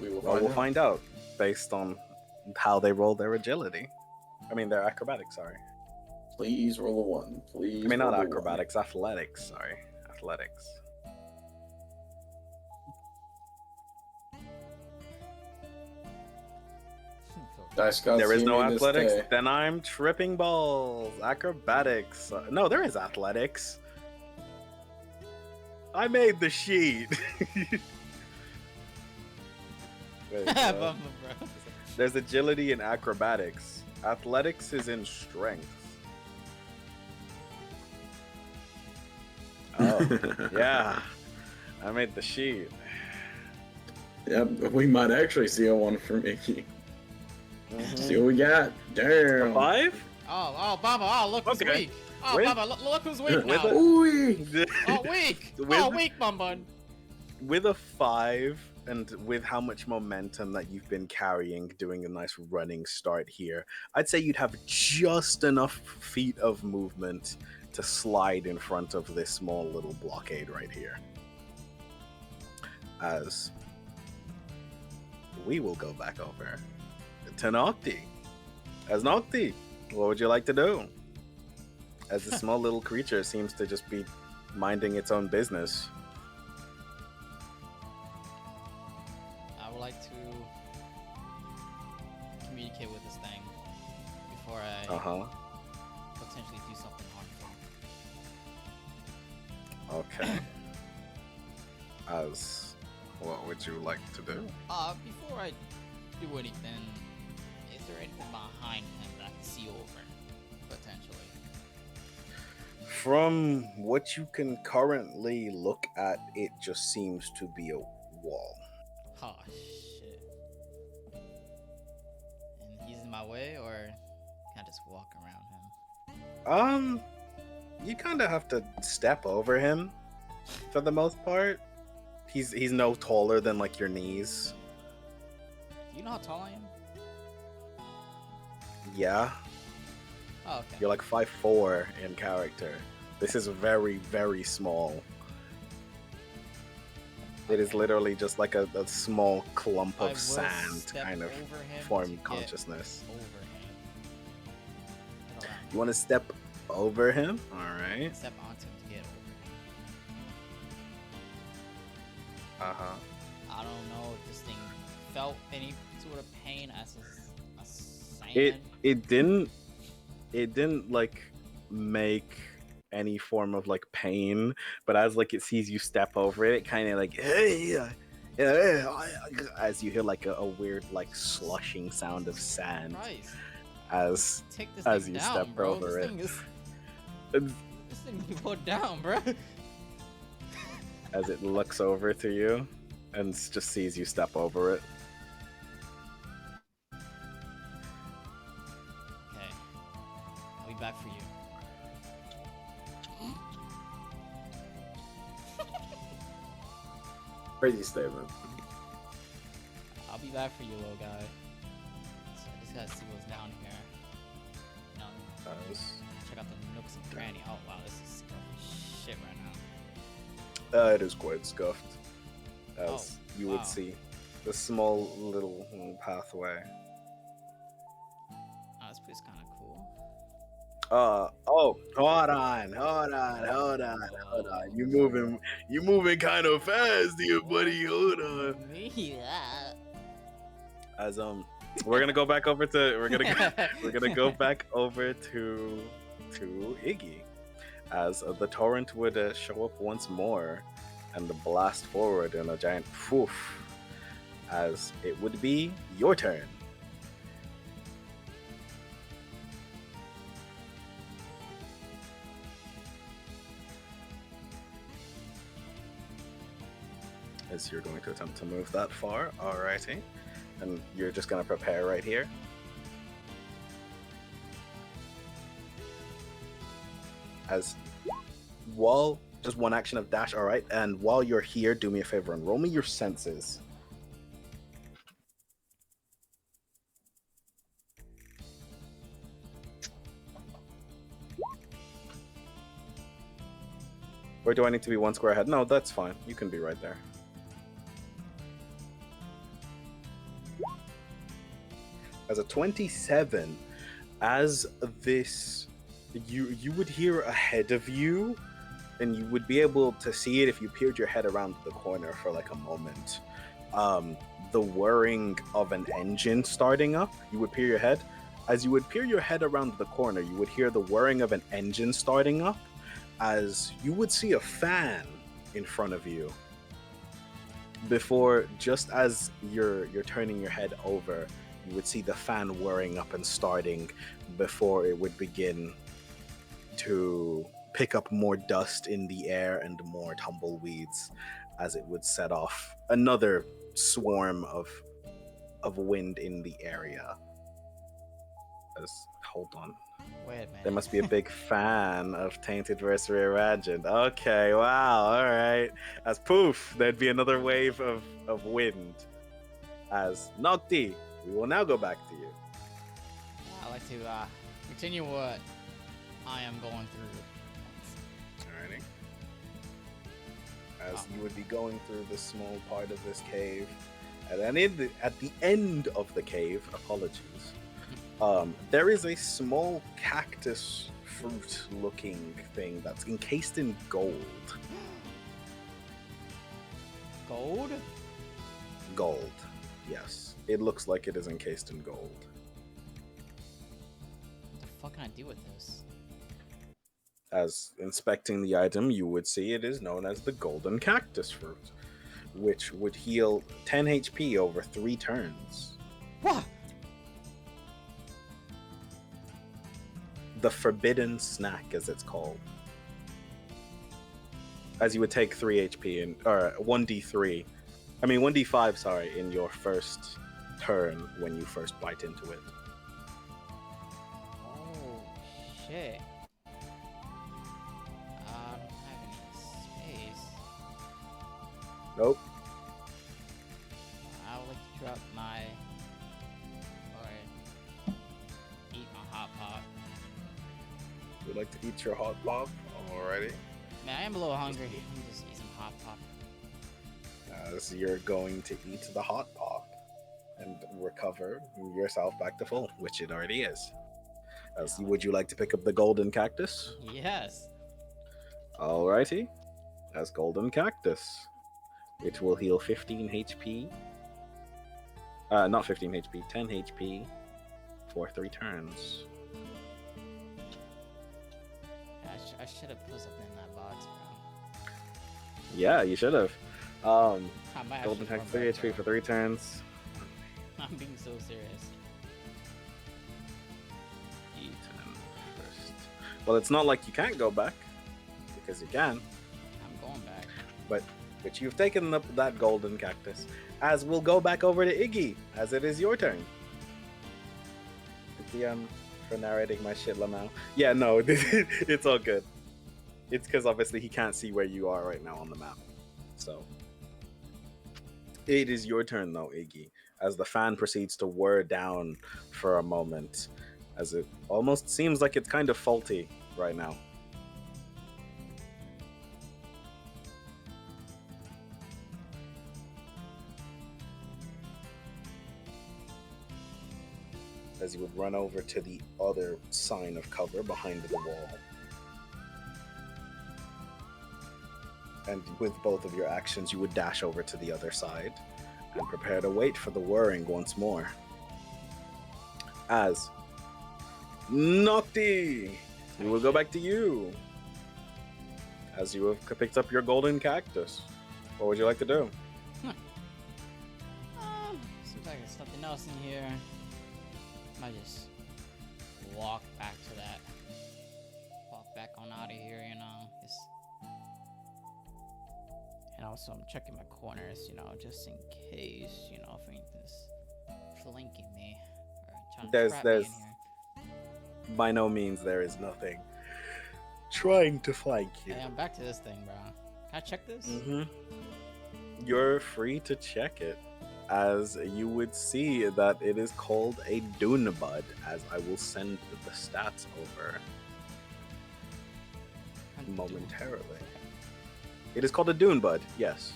We'll find out based on how they roll their agility. I mean, their acrobatics, sorry. Please roll a 1. Please. I mean, not roll a acrobatics, athletics, sorry. Athletics. Dice gods There is hear no me this athletics? day. Then I'm tripping balls. Acrobatics. No, there is athletics. I made the sheet. Wait, Bummer, bro. there's agility and acrobatics. Athletics is in strength. Oh, yeah. I made the sheet. Yep, we might actually see a 1 from Iggy. Mhm. See what we got. Damn. 5? Oh, Baba, oh, look who's Okay. weak. Oh, With- Baba, look who's weak now. Ooh. Oh, weak. With- Oh, weak, Bum Bun. With a 5, and with how much momentum that you've been carrying, doing a nice running start here, I'd say you'd have just enough feet of movement to slide in front of this small little blockade right here. As we will go back over to Nocti. As Nocti, what would you like to do? As this small little creature seems to just be minding its own business. I would like to communicate with this thing before I potentially do something harmful. Okay. As what would you like to do? Before I do anything, is there anything behind him that I can see over, potentially? From what you can currently look at, it just seems to be a wall. Oh, shit. And he's in my way, or can I just walk around him? You kind of have to step over him for the most part. He's no taller than like your knees. Do you know how tall I am? Yeah, Oh, okay. you're like 5'4" in character. This is very, very small. It is literally just like a small clump I of will sand step kind of over him to form get consciousness. Over him. Get around. You want to step over him? All right. Step onto him to get over him. Uh-huh. I don't know if this thing felt any sort of pain as a sand. It didn't like make any form of like pain, but as like it sees you step over it, it kind of like hey, as you hear like a weird like slushing sound of sand Christ. as Take this as thing you down, step bro. over this it. Thing is, And this thing be put down, bro. as it looks over to you and just sees you step over it. Okay. I'll be back for you. Crazy statement. I'll be back for you, little guy. So I just gotta see what's down here. You know, check out the nooks and cranny. Oh wow, this is scruffy shit right now. It is quite scuffed. as you wow. would see the small little pathway. Oh, this place kind of cool. Oh, hold on. You moving kind of fast here, buddy. Hold on. Yeah. As we're gonna go back over to we're gonna go back over to Iggy, as the torrent would show up once more and blast forward in a giant poof, as it would be your turn. As you're going to attempt to move that far, alrighty. And you're just gonna prepare right here. As while just one action of dash, alright. And while you're here, do me a favor and roll me your senses. Or do I need to be one square ahead? No, that's fine. You can be right there. As a 27, as this, you would hear ahead of you, and you would be able to see it if you peered your head around the corner for like a moment. The whirring of an engine starting up. You would peer your head. As you would peer your head around the corner, you would hear the whirring of an engine starting up, as you would see a fan in front of you. Before, just as you're turning your head over, you would see the fan whirring up and starting before it would begin to pick up more dust in the air and more tumbleweeds, as it would set off another swarm of wind in the area. Hold on. Wait a minute. There must be a big fan of Taintedverse Re-imagined. Okay, wow, alright. As poof, there'd be another wave of wind. As Nocti, we will now go back to you. I'd like to continue what I am going through. Alrighty. As you would be going through the small part of this cave, at the end of the cave, apologies, there is a small cactus fruit-looking thing that's encased in gold. Gold? Gold, yes. It looks like it is encased in gold. What the fuck can I do with this? As inspecting the item, you would see it is known as the golden cactus fruit, which would heal 10 HP over 3 turns. What? The forbidden snack, as it's called. As you would take 3 HP or 1d3. I mean 1d5, sorry, in your first turn when you first bite into it. Oh shit. I don't have any space. Nope. I would like to drop my or eat my hot pot. You'd like to eat your hot pop? Alrighty. Man, I am a little hungry. Let me just eat some hot pop. As you're going to eat the hot pop and recover yourself back to full, which it already is. Would you like to pick up the golden cactus? Yes. Alrighty. As golden cactus, it will heal 15 HP. Not 15 HP, 10 HP for 3 turns. I should have put something in that box, bro. Yeah, you should have. I might Golden actually cactus, run 3 back, HP for 3 turns. I'm being so serious. Eaten first. Well, it's not like you can't go back, because you can. I'm going back. But you've taken up that golden cactus. As we'll go back over to Iggy, as it is your turn. For narrating my shit, Lamau. Yeah, no, it's all good. It's because obviously he can't see where you are right now on the map. So it is your turn though, Iggy, as the fan proceeds to whir down for a moment, as it almost seems like it's kind of faulty right now. as you would run over to the other sign of cover behind the wall. And with both of your actions, you would dash over to the other side and prepare to wait for the whirring once more. As Nocti, we will go back to you. As you have picked up your golden cactus. What would you like to do? Seems like there's nothing else in here. Might just walk back to that. Walk back on out of here, you know. And also, I'm checking my corners, you know, just in case, you know, if anything's flanking me or trying to trap me in here. By no means there is nothing trying to flank you. Hey, I'm back to this thing, bro. Can I check this? You're free to check it, as you would see that it is called a Dune Bud, as I will send the stats over momentarily. It is called a Dune Bud, yes.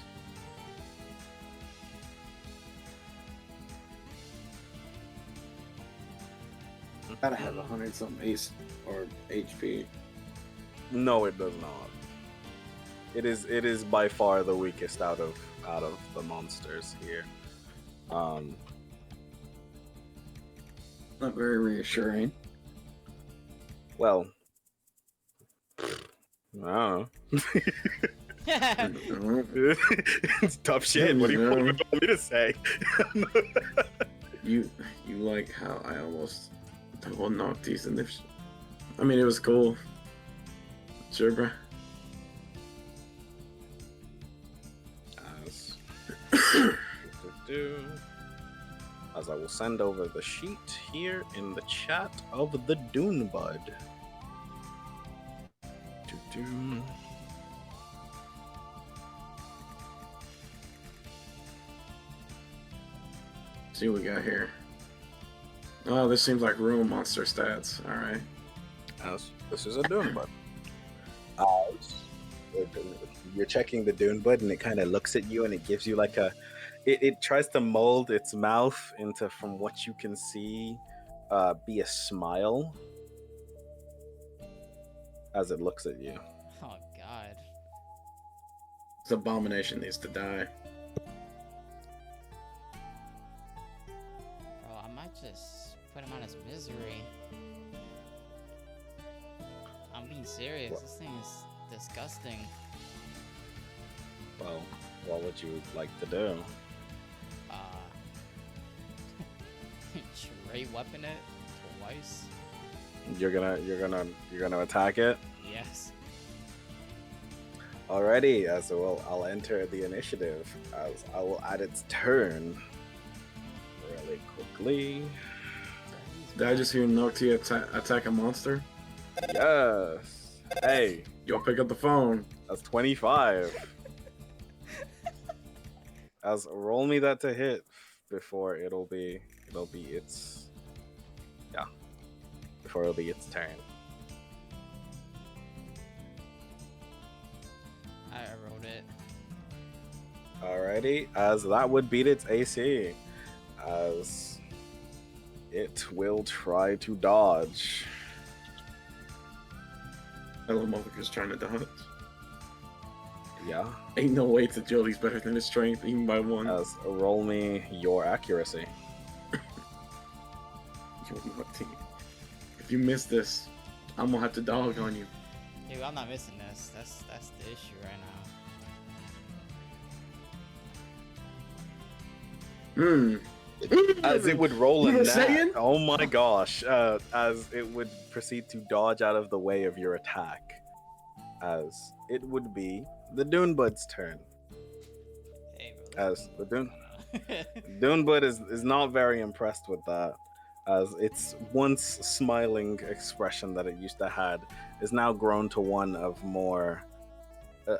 Gotta have 100 something ace or HP. No, it does not. It is by far the weakest out of the monsters here. Not very reassuring. Well, I don't know. It's tough shit. What do you want me to say? You like how I almost double knocked these in this? I mean, it was cool. Sure, bro. As I will send over the sheet here in the chat of the Dune Bud. See what we got here. Oh, this seems like real monster stats. All right. As this is a Dune Bud. As you're checking the Dune Bud, and it kind of looks at you, and it gives you like a. It tries to mold its mouth into, from what you can see, be a smile. As it looks at you. Oh God. This abomination needs to die. Bro, I might just put him out of his misery. I'm being serious. What? This thing is disgusting. Well, what would you like to do? Straight weapon it twice. You're gonna attack it. Yes. Alrighty, as well, I'll enter the initiative as I will add its turn really quickly. Did I just hear Nocti attack a monster? Yes. Hey, Yo, pick up the phone. that's 25. As roll me that to hit before it'll be its before it'll be its turn. I wrote it. Alrighty, as that would beat its AC, as it will try to dodge. That little motherfucker's trying to dodge. Yeah. Ain't no way to Jody's better than his strength, even by one. As roll me your accuracy. Yo, Nocti, if you miss this, I'm gonna have to dog on you. Dude, I'm not missing this. That's the issue right now. As it would roll You in were that. saying? Oh my gosh. As it would proceed to dodge out of the way of your attack. As it would be the Dune Bud's turn. Hey, bro, As the Dune Bud is not very impressed with that. As its once smiling expression that it used to have is now grown to one of more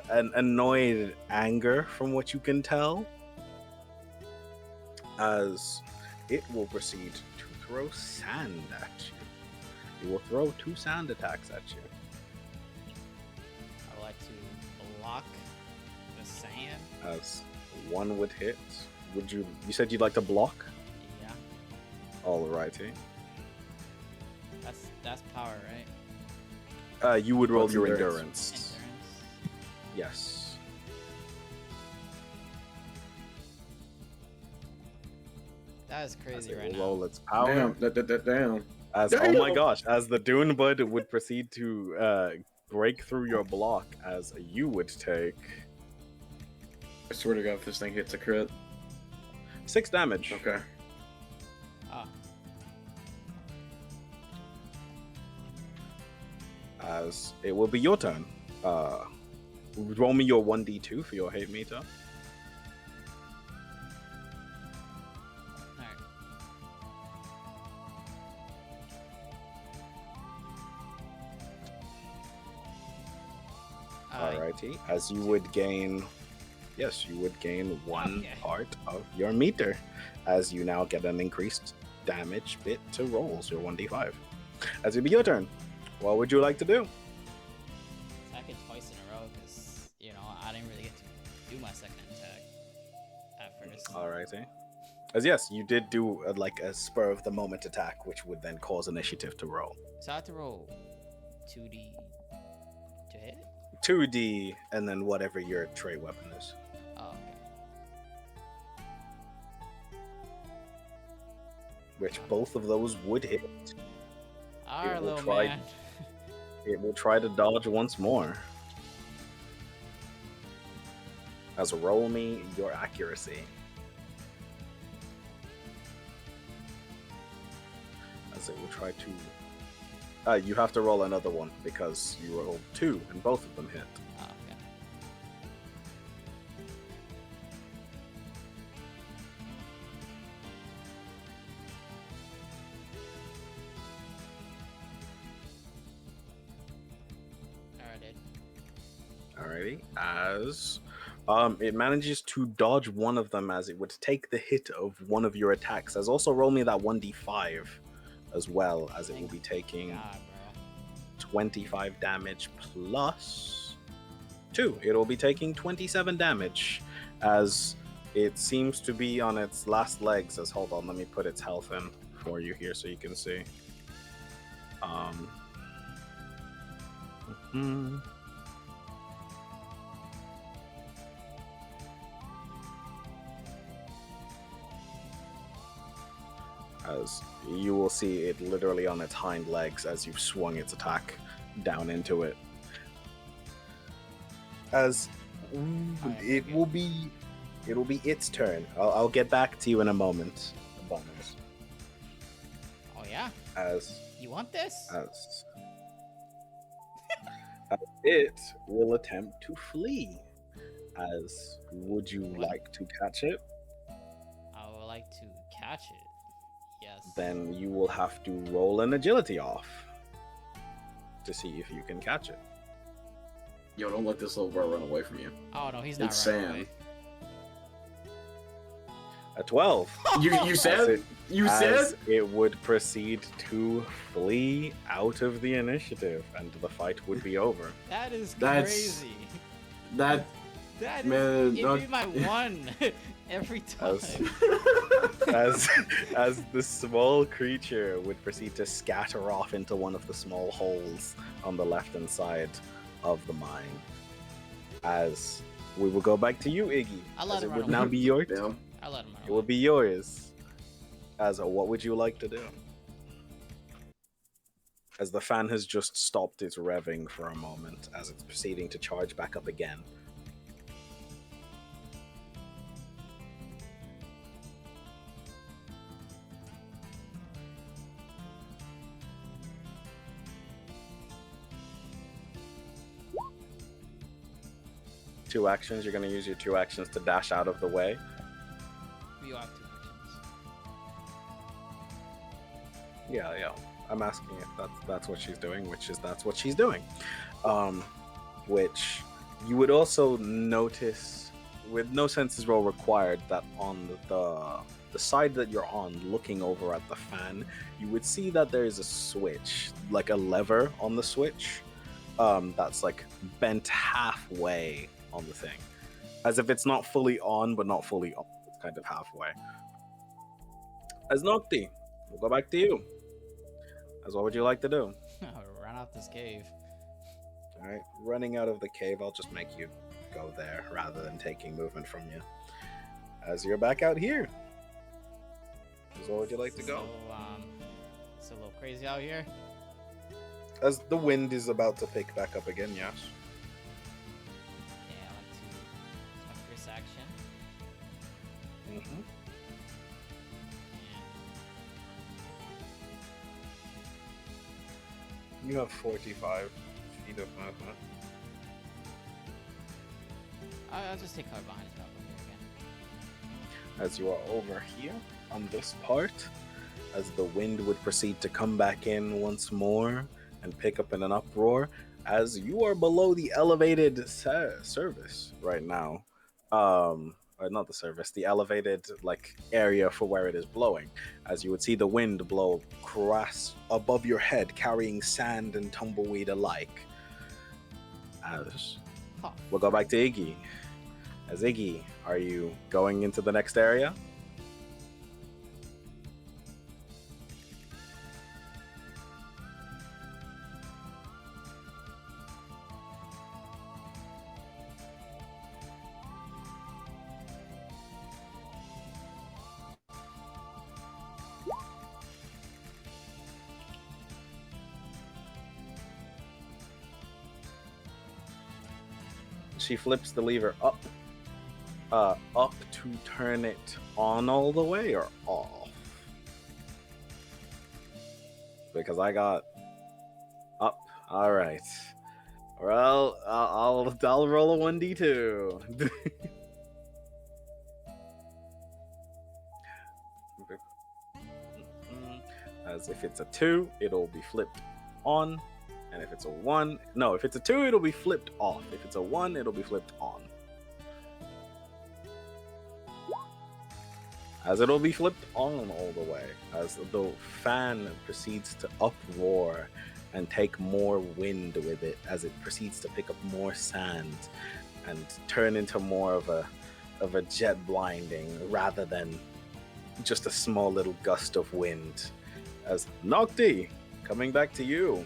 an annoyed anger, from what you can tell. As it will proceed to throw sand at you. It will throw 2 sand attacks at you. I would like to block the sand. As one would hit. You said you'd like to block? Yeah. Alrighty. That's power, right? You would roll What's your endurance? endurance. Endurance. Yes. That is As crazy it right will now. roll its power. Damn. As oh my Damn. gosh, as the Dune Bud would proceed to break through your block, as you would take I swear to God, if this thing hits a crit. 6 damage. Okay. Ah, As it will be your turn. Roll me your 1d2 for your hate meter. alright. Alrighty. As you would gain, yes, you would gain 1 Okay. part of your meter, as you now get an increased damage bit to rolls, your 1d5. As it be your turn, what would you like to do? Attack it twice in a row because, you know, I didn't really get to do my second attack at first. Alrighty. As yes, you did do like a spur of the moment attack, which would then cause initiative to roll. So I have to roll 2d to hit? 2d, and then whatever your trait weapon is. Oh, okay. Which both of those would hit. Alright, will little try- man. It will try to dodge once more. As roll me your accuracy. As it will try to. You have to roll another one because you rolled 2 and both of them hit. Oh, okay. Alright, dude. Alrighty. As it manages to dodge one of them as it would take the hit of one of your attacks. As also roll me that 1d5 as well, as it will be taking God, bro. 25 damage plus 2. It'll be taking 27 damage as it seems to be on its last legs. As hold on, let me put its health in for you here so you can see. mhm. As you will see it literally on its hind legs as you've swung its attack down into it. As it'll be its turn. I'll get back to you in a moment. Bonus. Oh, yeah? As You want this? as it will attempt to flee. As would you like to catch it? I would like to catch it. Yes. Then you will have to roll an agility off to see if you can catch it. Yo, don't let this little bro run away from you. Oh, no, he's not It's running Sam. away. A 12. You As said? it- You as said? it would proceed to flee out of the initiative and the fight would be over. That is That's- crazy. That That is. Man, It'd don't- be my one every time. as the small creature would proceed to scatter off into one of the small holes on the left hand side of the mine. As we will go back to you, Iggy. I'll let As him it run would now away. be your damn. I'll let him run It away. will be yours. As what would you like to do? As the fan has just stopped its revving for a moment, as it's proceeding to charge back up again. Two actions. You're going to use your 2 actions to dash out of the way. You have 2 actions. Yeah. I'm asking if that's what she's doing, which is that's what she's doing. Which you would also notice, with no senses roll required, that on the side that you're on, looking over at the fan, you would see that there is a switch, like a lever on the switch, that's like bent halfway on the thing, as if it's not fully on, but not fully on. It's kind of halfway. As Nocti, we'll go back to you. As what would you like to do? Run out this cave. All right, running out of the cave, I'll just make you go there rather than taking movement from you. As you're back out here, as what would you like to go? It's a little crazy out here. As the wind is about to pick back up again, yes. Yeah, I like to. It's my first action. Mm-hmm. You have 45 feet of movement. I'll just take cover behind his back over here again. As you are over here on this part, as the wind would proceed to come back in once more and pick up in an uproar, as you are below the elevated service right now. Or not the service, the elevated like area for where it is blowing. As you would see the wind blow across above your head, carrying sand and tumbleweed alike. As we'll go back to Iggy. As Iggy, are you going into the next area? She flips the lever up to turn it on all the way or off? Because I got up. All right. Well, I'll roll a 1d2. As if it's a 2, it'll be flipped on. And if it's a 1, no, if it's a 2, it'll be flipped off. If it's a 1, it'll be flipped on. As it'll be flipped on all the way, as the fan proceeds to uproar and take more wind with it, as it proceeds to pick up more sand and turn into more of a jet blinding rather than just a small little gust of wind. As Nocti, coming back to you.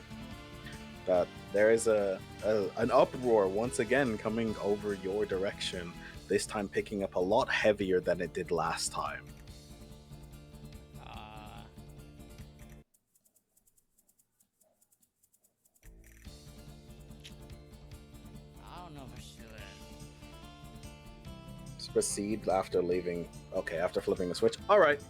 That there is an uproar once again coming over your direction, this time picking up a lot heavier than it did last time. I don't know if I should. Let's proceed after leaving. Okay, after flipping the switch. All right.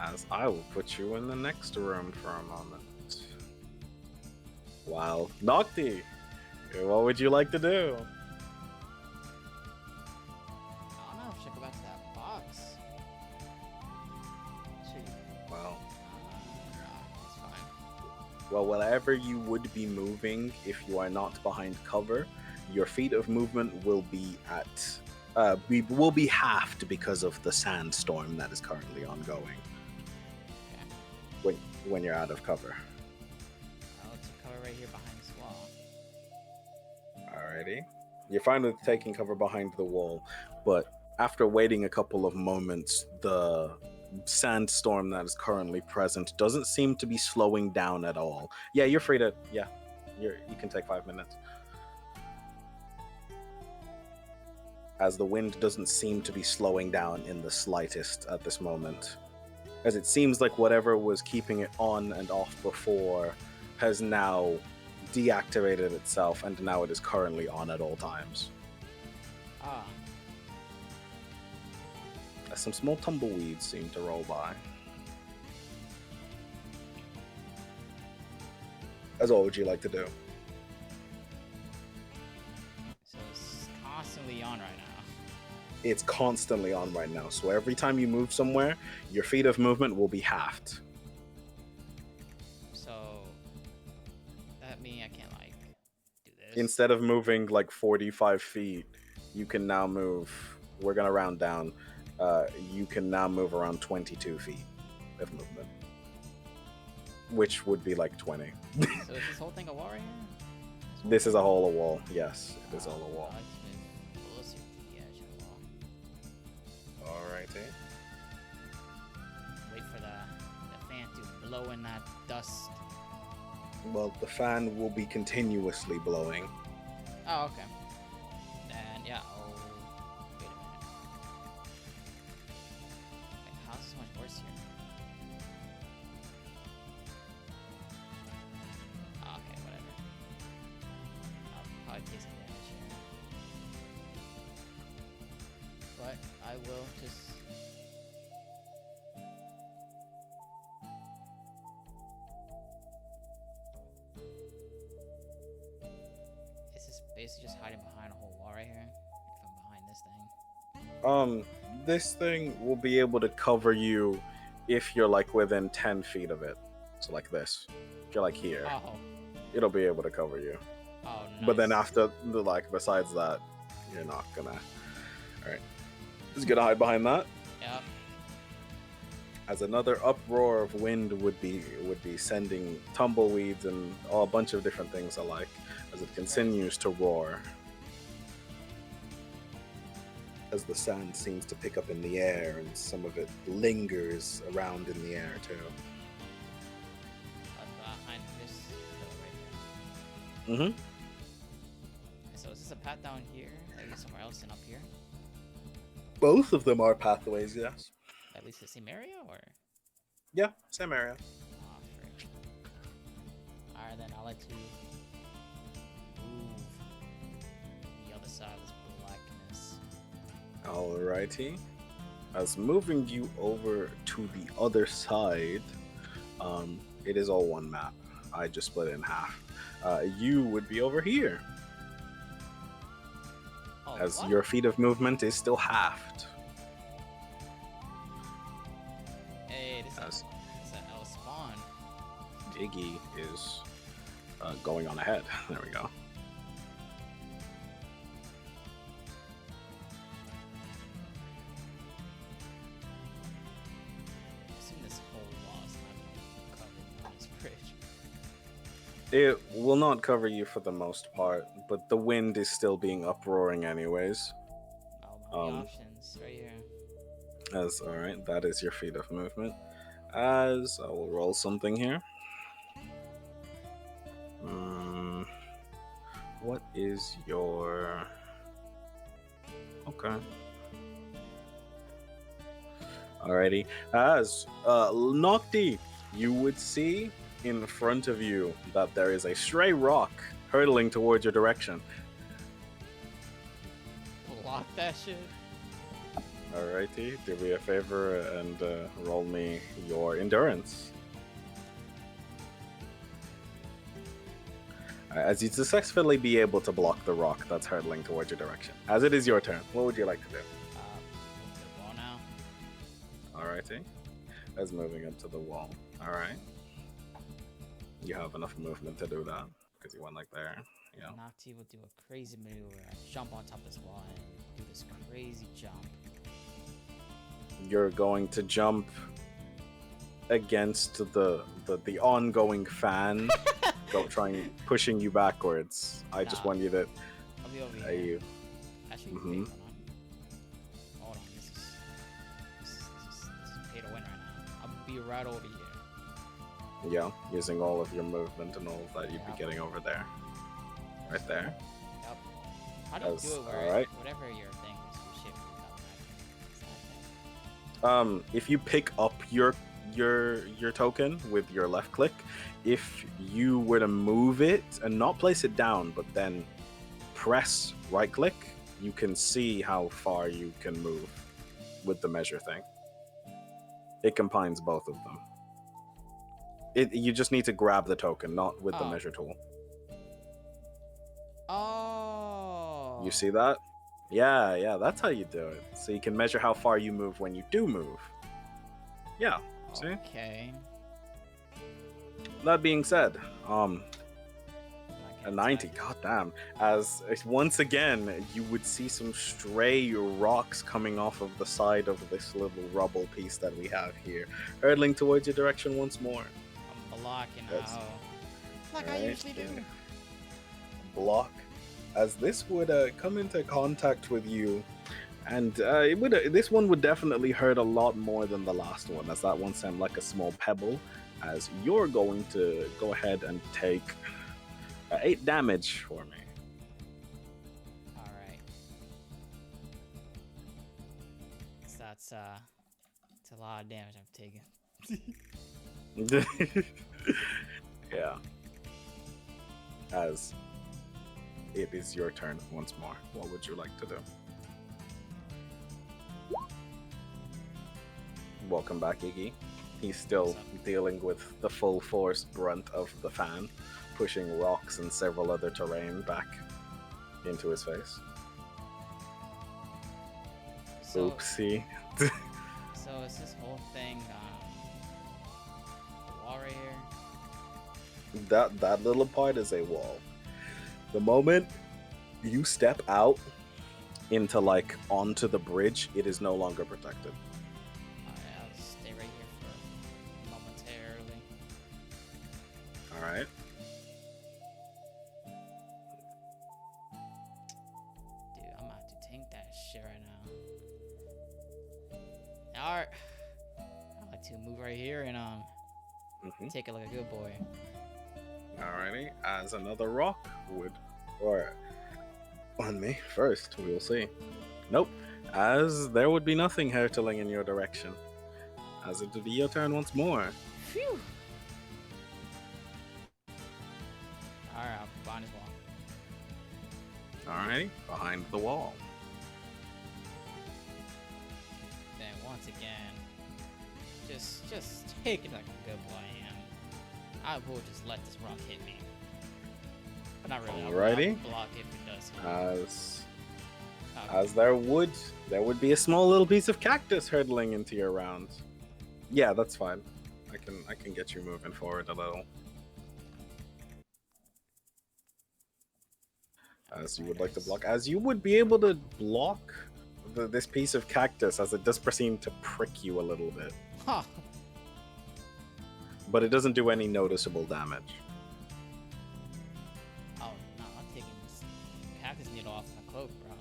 As I will put you in the next room for a moment. Wow. Nocti, what would you like to do? I don't know if I should go back to that box. Well, It's fine. well, wherever you would be moving, if you are not behind cover, your feet of movement will be at will be halved because of the sandstorm that is currently ongoing. When you're out of cover. I'll take cover right here behind this wall. Alrighty. You're fine with taking cover behind the wall, but after waiting a couple of moments, the sandstorm that is currently present doesn't seem to be slowing down at all. Yeah, you're free to. Yeah, you can take 5 minutes. As the wind doesn't seem to be slowing down in the slightest at this moment. As it seems like whatever was keeping it on and off before has now deactivated itself, and now it is currently on at all times. As some small tumbleweeds seem to roll by. As what would you like to do? So it's constantly on right now. It's constantly on right now, so every time you move somewhere, your feet of movement will be halved. So that means I can't like do this. Instead of moving like 45 feet, you can now move, we're gonna round down, you can now move around 22 feet of movement. Which would be like 20. So is this whole thing a wall right here? This is a whole wall, yes, it is all a wall. I like to move closer to the edge of the wall. Alrighty. Wait blowing that dust? Well, the fan will be continuously blowing. Oh, okay. Then yeah, I'll wait a minute. Wait, how's it so much worse here? Oh, okay, whatever. I'll probably take some damage here. But I will just. Is this basically just hiding behind a whole wall right here? If I'm behind this thing. This thing will be able to cover you if you're like within 10 feet of it. So like this. If you're like here, Oh, it'll be able to cover you. oh, nice. But then after the besides that, you're not gonna. All right, just gonna hide behind that. Yep. As another uproar of wind would be sending tumbleweeds and a bunch of different things alike as it continues to roar. As the sand seems to pick up in the air and some of it lingers around in the air too. Behind this hill right here. Mm-hmm. So is this a path down here? Maybe somewhere else and up here? Both of them are pathways, yes. At least the same area, or? Yeah, same area. Oh, frick. Alright, then I'll let you move the other side of this blackness. Alrighty. As moving you over to the other side, it is all one map. I just split it in half. You would be over here, Oh, as what? your feet of movement is still halved. Hey, this As is an L spawn. Iggy is going on ahead. There we go. I assume this whole wall is not covered by this bridge. It will not cover you for the most part, but the wind is still being uproaring anyways. Oh, my options right here. As alright, that is your feet of movement. As I will roll something here. What is your... Okay. Alrighty. As Nocti, you would see in front of you that there is a stray rock hurtling towards your direction. Block that shit. Alrighty, do me a favor and roll me your endurance. As you successfully be able to block the rock that's hurtling towards your direction. As it is your turn, what would you like to do? Move the wall now. Alrighty. As moving up to the wall. Alright. You have enough movement to do that, because you went like there. Yeah. Nocti will do a crazy maneuver. Jump on top of this wall and do this crazy jump. You're going to jump against the ongoing fan, pushing you backwards. I just Nah. want you to. I'll be over Are here. you? Actually, Mhm. wait, hold on. This is pay to win right now. I'll be right over here. Yeah, using all of your movement and all of that, you'd Yeah. be getting over there. Right there. Yep. How do you That's do it where alright. whatever your thing is, your shape If you pick up your token with your left click, if you were to move it and not place it down, but then press right click, you can see how far you can move with the measure thing. It combines both of them. You just need to grab the token, not with the Oh. measure tool. Oh. You see that? Yeah, that's how you do it. So you can measure how far you move when you do move. Yeah, see? Okay. That being said, I a can't 90, attack. goddamn. As once again, you would see some stray rocks coming off of the side of this little rubble piece that we have here, hurtling towards your direction once more. I'm blocking That's- out. Like I Alright, usually do. yeah. Block, as this would come into contact with you, and it would this one would definitely hurt a lot more than the last one, as that one sounded like a small pebble, as you're going to go ahead and take 8 damage for me. Alright. So that's it's a lot of damage I'm taking. Yeah. As it is your turn once more. What would you like to do? Welcome back, Iggy. He's still dealing with the full force brunt of the fan, pushing rocks and several other terrain back into his face. So, Oopsie. so is this whole thing the wall right here? That little part is a wall. The moment you step out into like onto the bridge, it is no longer protected. Alright, I'll just stay right here for momentarily. Alright. Dude, I'm about to tank that shit right now. Alright. I like to move right here and take it like a good boy. Alrighty, as another rock would, or on me first, we'll see. Nope, as there would be nothing hurtling in your direction, as it would be your turn once more. Phew. Alright, I'll behind his wall. Alrighty, behind the wall. Then once again, just take it like a good boy I am. I will just let this rock hit me. But not really. Alrighty. I'll block if it does hit me. As there would be a small little piece of cactus hurtling into your round. Yeah, that's fine. I can get you moving forward a little. As you would like to block, as you would be able to block this piece of cactus, as it does proceed to prick you a little bit. Huh. But it doesn't do any noticeable damage. Oh no, I'm taking this cactus needle off my cloak, bro.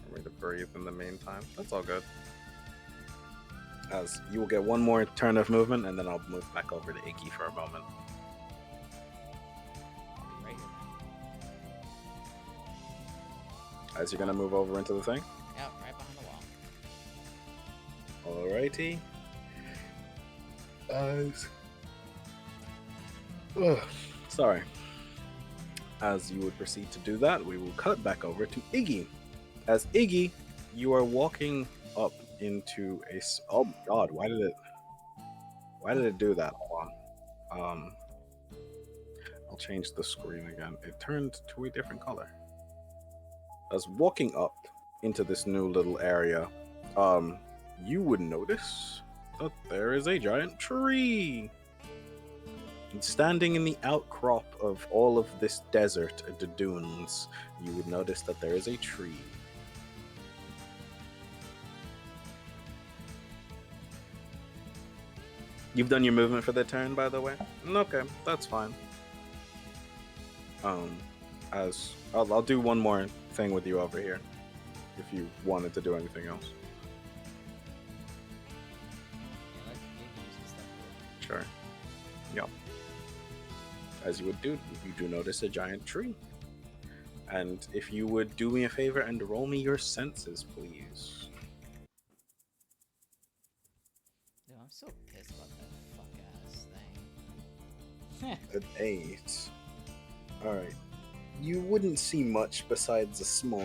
For me to breathe in the meantime. That's all good. As you will get one more turn of movement, and then I'll move back over to Iggy for a moment. I'll be right here. As you're gonna move over into the thing. Yep, right behind the wall. Alrighty. As ugh, sorry. As you would proceed to do that, we will cut back over to Iggy. As Iggy, you are walking up into a. Oh my God! Why did it do that? Hold on. I'll change the screen again. It turned to a different color. As walking up into this new little area, you would notice that there is a giant tree. And standing in the outcrop of all of this desert, the dunes, you would notice that there is a tree. You've done your movement for the turn, by the way? Okay, that's fine. As I'll do one more thing with you over here, if you wanted to do anything else. Yeah, let me use this stuff. Sure. Yep. As you would do, you do notice a giant tree. And if you would do me a favor and roll me your senses, please. Dude, I'm so pissed about that fuck ass thing. An 8. Alright. You wouldn't see much besides a small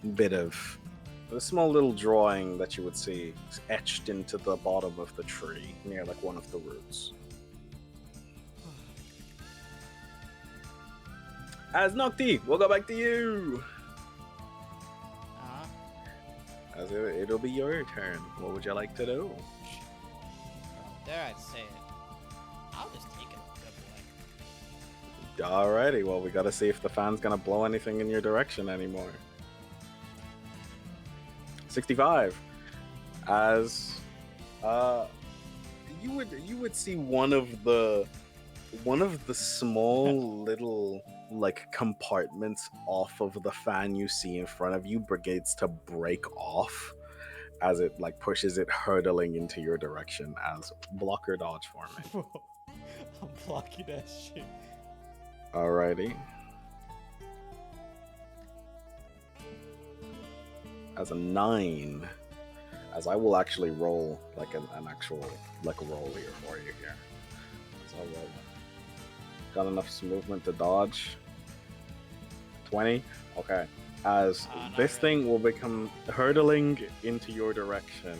little drawing that you would see etched into the bottom of the tree near like one of the roots. As Nocti, we'll go back to you. Uh-huh. As it'll be your turn. What would you like to do? Dare I say it? I'll just take it like a good boy. Alrighty, well we gotta see if the fan's gonna blow anything in your direction anymore. 65. As you would see one of the small little like compartments off of the fan you see in front of you begins to break off as it like pushes it hurtling into your direction. As block or dodge for me. I'm blocking that shit. Alrighty. As a 9, as I will actually roll like an actual like a roll here for you here. So I'll roll. Got enough movement to dodge. 20. Okay. As this thing will become hurtling into your direction,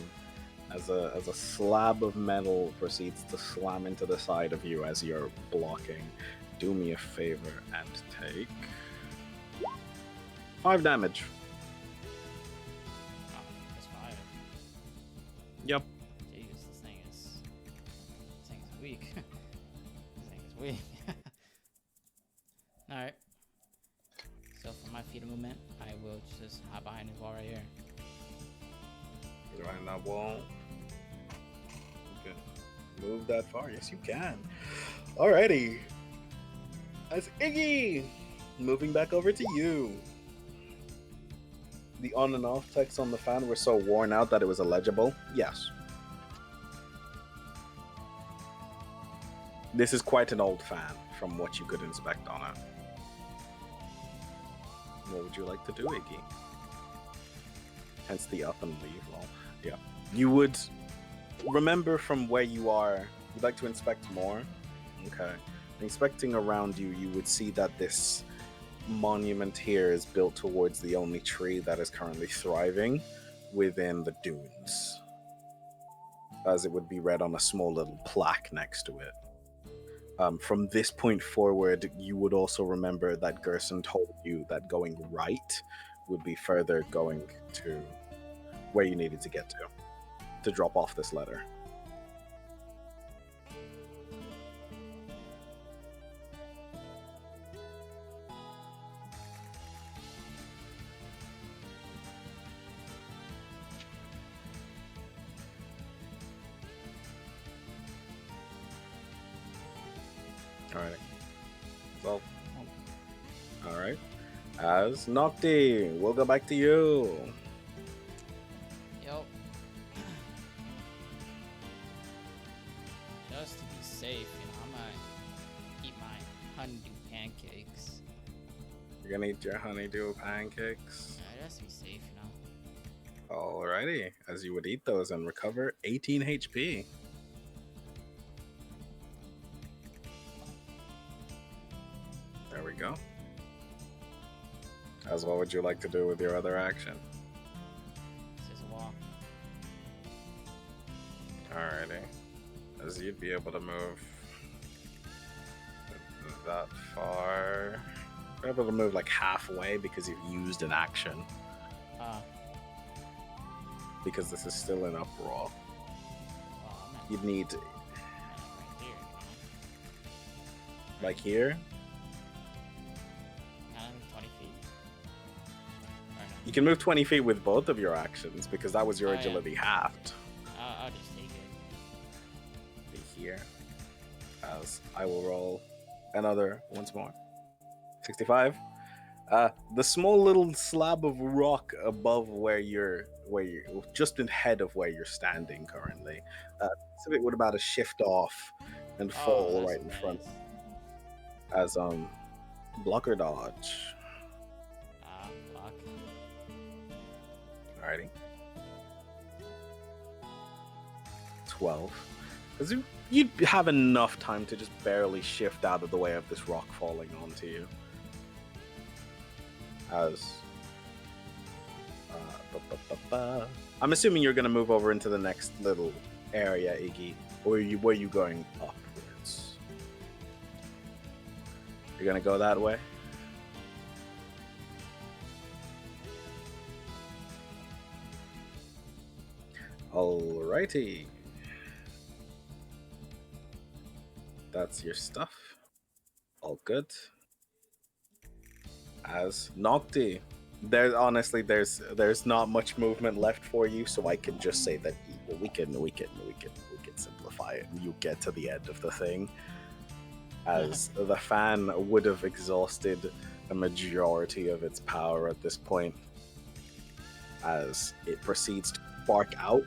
as a slab of metal proceeds to slam into the side of you as you're blocking. Do me a favor and take 5 damage. Oh, that's 5. Yep. Jesus, this thing is weak. This thing is weak. Alright. So for my feet of movement, I will just hop behind this wall right here. Behind that wall. You can move that far. Yes, you can. Alrighty. As Iggy, moving back over to you. The on and off text on the fan were so worn out that it was illegible. Yes. This is quite an old fan from what you could inspect on it. What would you like to do, Iggy? Hence the up and leave roll. Yeah. You would remember from where you are, you'd like to inspect more. Okay. Inspecting around you, you would see that this monument here is built towards the only tree that is currently thriving within the dunes, as it would be read on a small little plaque next to it. From this point forward, you would also remember that Gerson told you that going right would be further going to where you needed to get to drop off this letter. Alright. So, alright. As Nocti, we'll go back to you. Yo. Just to be safe, I'm gonna eat my honeydew pancakes. You're gonna eat your honeydew pancakes. Yeah, just to be safe, Alrighty. As you would eat those and recover 18 HP. There we go. As what would you like to do with your other action? This is a wall. Alrighty. As you'd be able to move that far. You're able to move like halfway because you've used an action. Because this is still an uproar. You'd need Right here, like here. 20 feet. Or no? You can move 20 feet with both of your actions because that was your Oh, yeah. agility halved. I'll just take it. Be here. As I will roll another once more. 65. The small little slab of rock above where you're just ahead of where you're standing currently. So it would about to shift off and fall that's right in front nice. as blocker dodge. Block. Alrighty. 12. Because you'd have enough time to just barely shift out of the way of this rock falling onto you. As I'm assuming you're going to move over into the next little area, Iggy. Or were you going upwards? You're going to go that way? Alrighty. That's your stuff. All good. As Nocti, there's not much movement left for you, so I can just say that we can simplify it, and you get to the end of the thing. As the fan would have exhausted a majority of its power at this point, as it proceeds to spark out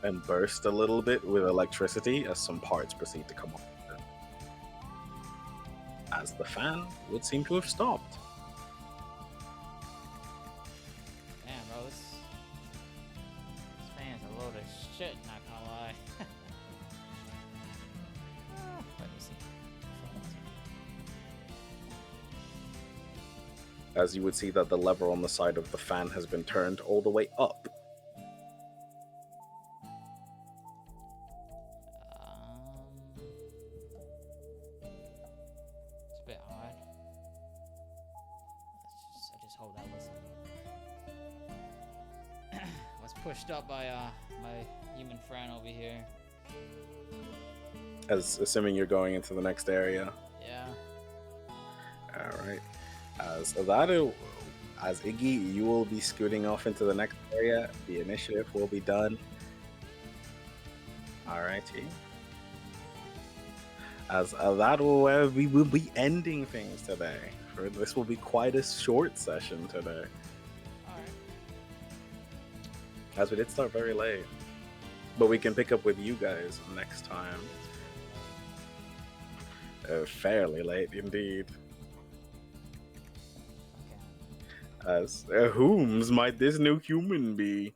and burst a little bit with electricity as some parts proceed to come off. as the fan would seem to have stopped. Damn, bro, this fan's a load of shit, not gonna lie. Let me see. As you would see that the lever on the side of the fan has been turned all the way up. It's a bit odd. I just hope that was pushed up by my human friend over here. As assuming you're going into the next area. Yeah. Alright. As Iggy, you will be scooting off into the next area. The initiative will be done. Alrighty. As that will where we will be ending things today. This will be quite a short session today. Alright. As we did start very late. But we can pick up with you guys next time. Fairly late indeed. As whom's might this new human be?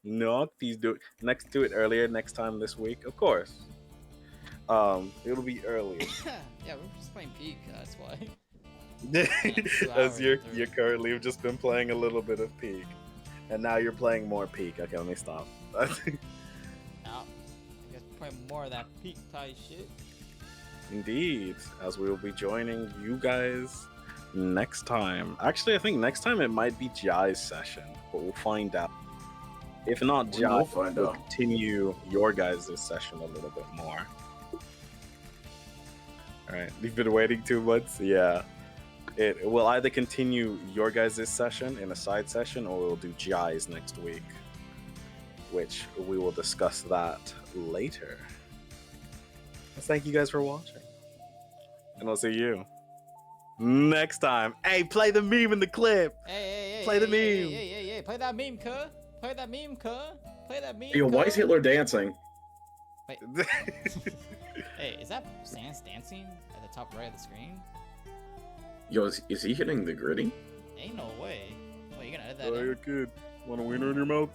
Noctis do it next to it earlier next time this week, of course. It'll be early. Yeah, we're just playing Peak, that's why. As you're currently have just been playing a little bit of Peak. And now you're playing more Peak. Okay, let me stop. Now, I guess probably more of that Peak type shit. Indeed, as we will be joining you guys next time. Actually, I think next time it might be Jai's session, but we'll find out. If not Jai, we'll continue your guys' session a little bit more. Alright, you've been waiting 2 months? Yeah. It will either continue your guys' session in a side session, or we'll do Jai's next week. Which we will discuss that later. Thank you guys for watching. And I'll see you next time. Hey, play the meme in the clip. Hey, play the meme. Hey, play that meme, cuh. Play that meme, cuh. Play that meme. Yo, why is Hitler dancing? Wait. Hey, is that Sans dancing at the top right of the screen? Yo, is he hitting the gritty? Ain't no way. Wait, you're gonna edit that Oh, in? you're a kid. Want a wiener in your mouth?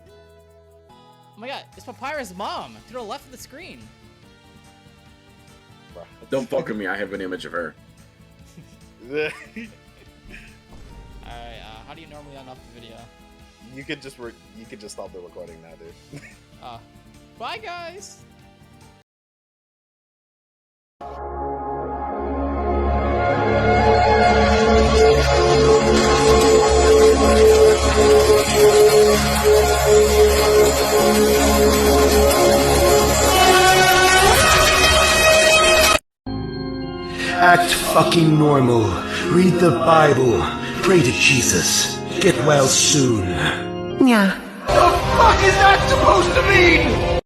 Oh my god, it's Papyrus' mom to the left of the screen. Don't fuck with me, I have an image of her. Alright, how do you normally unlock the video? You could just stop the recording now, dude. Bye, guys! Act fucking normal. Read the Bible. Pray to Jesus. Get well soon. Yeah. The fuck is that supposed to mean?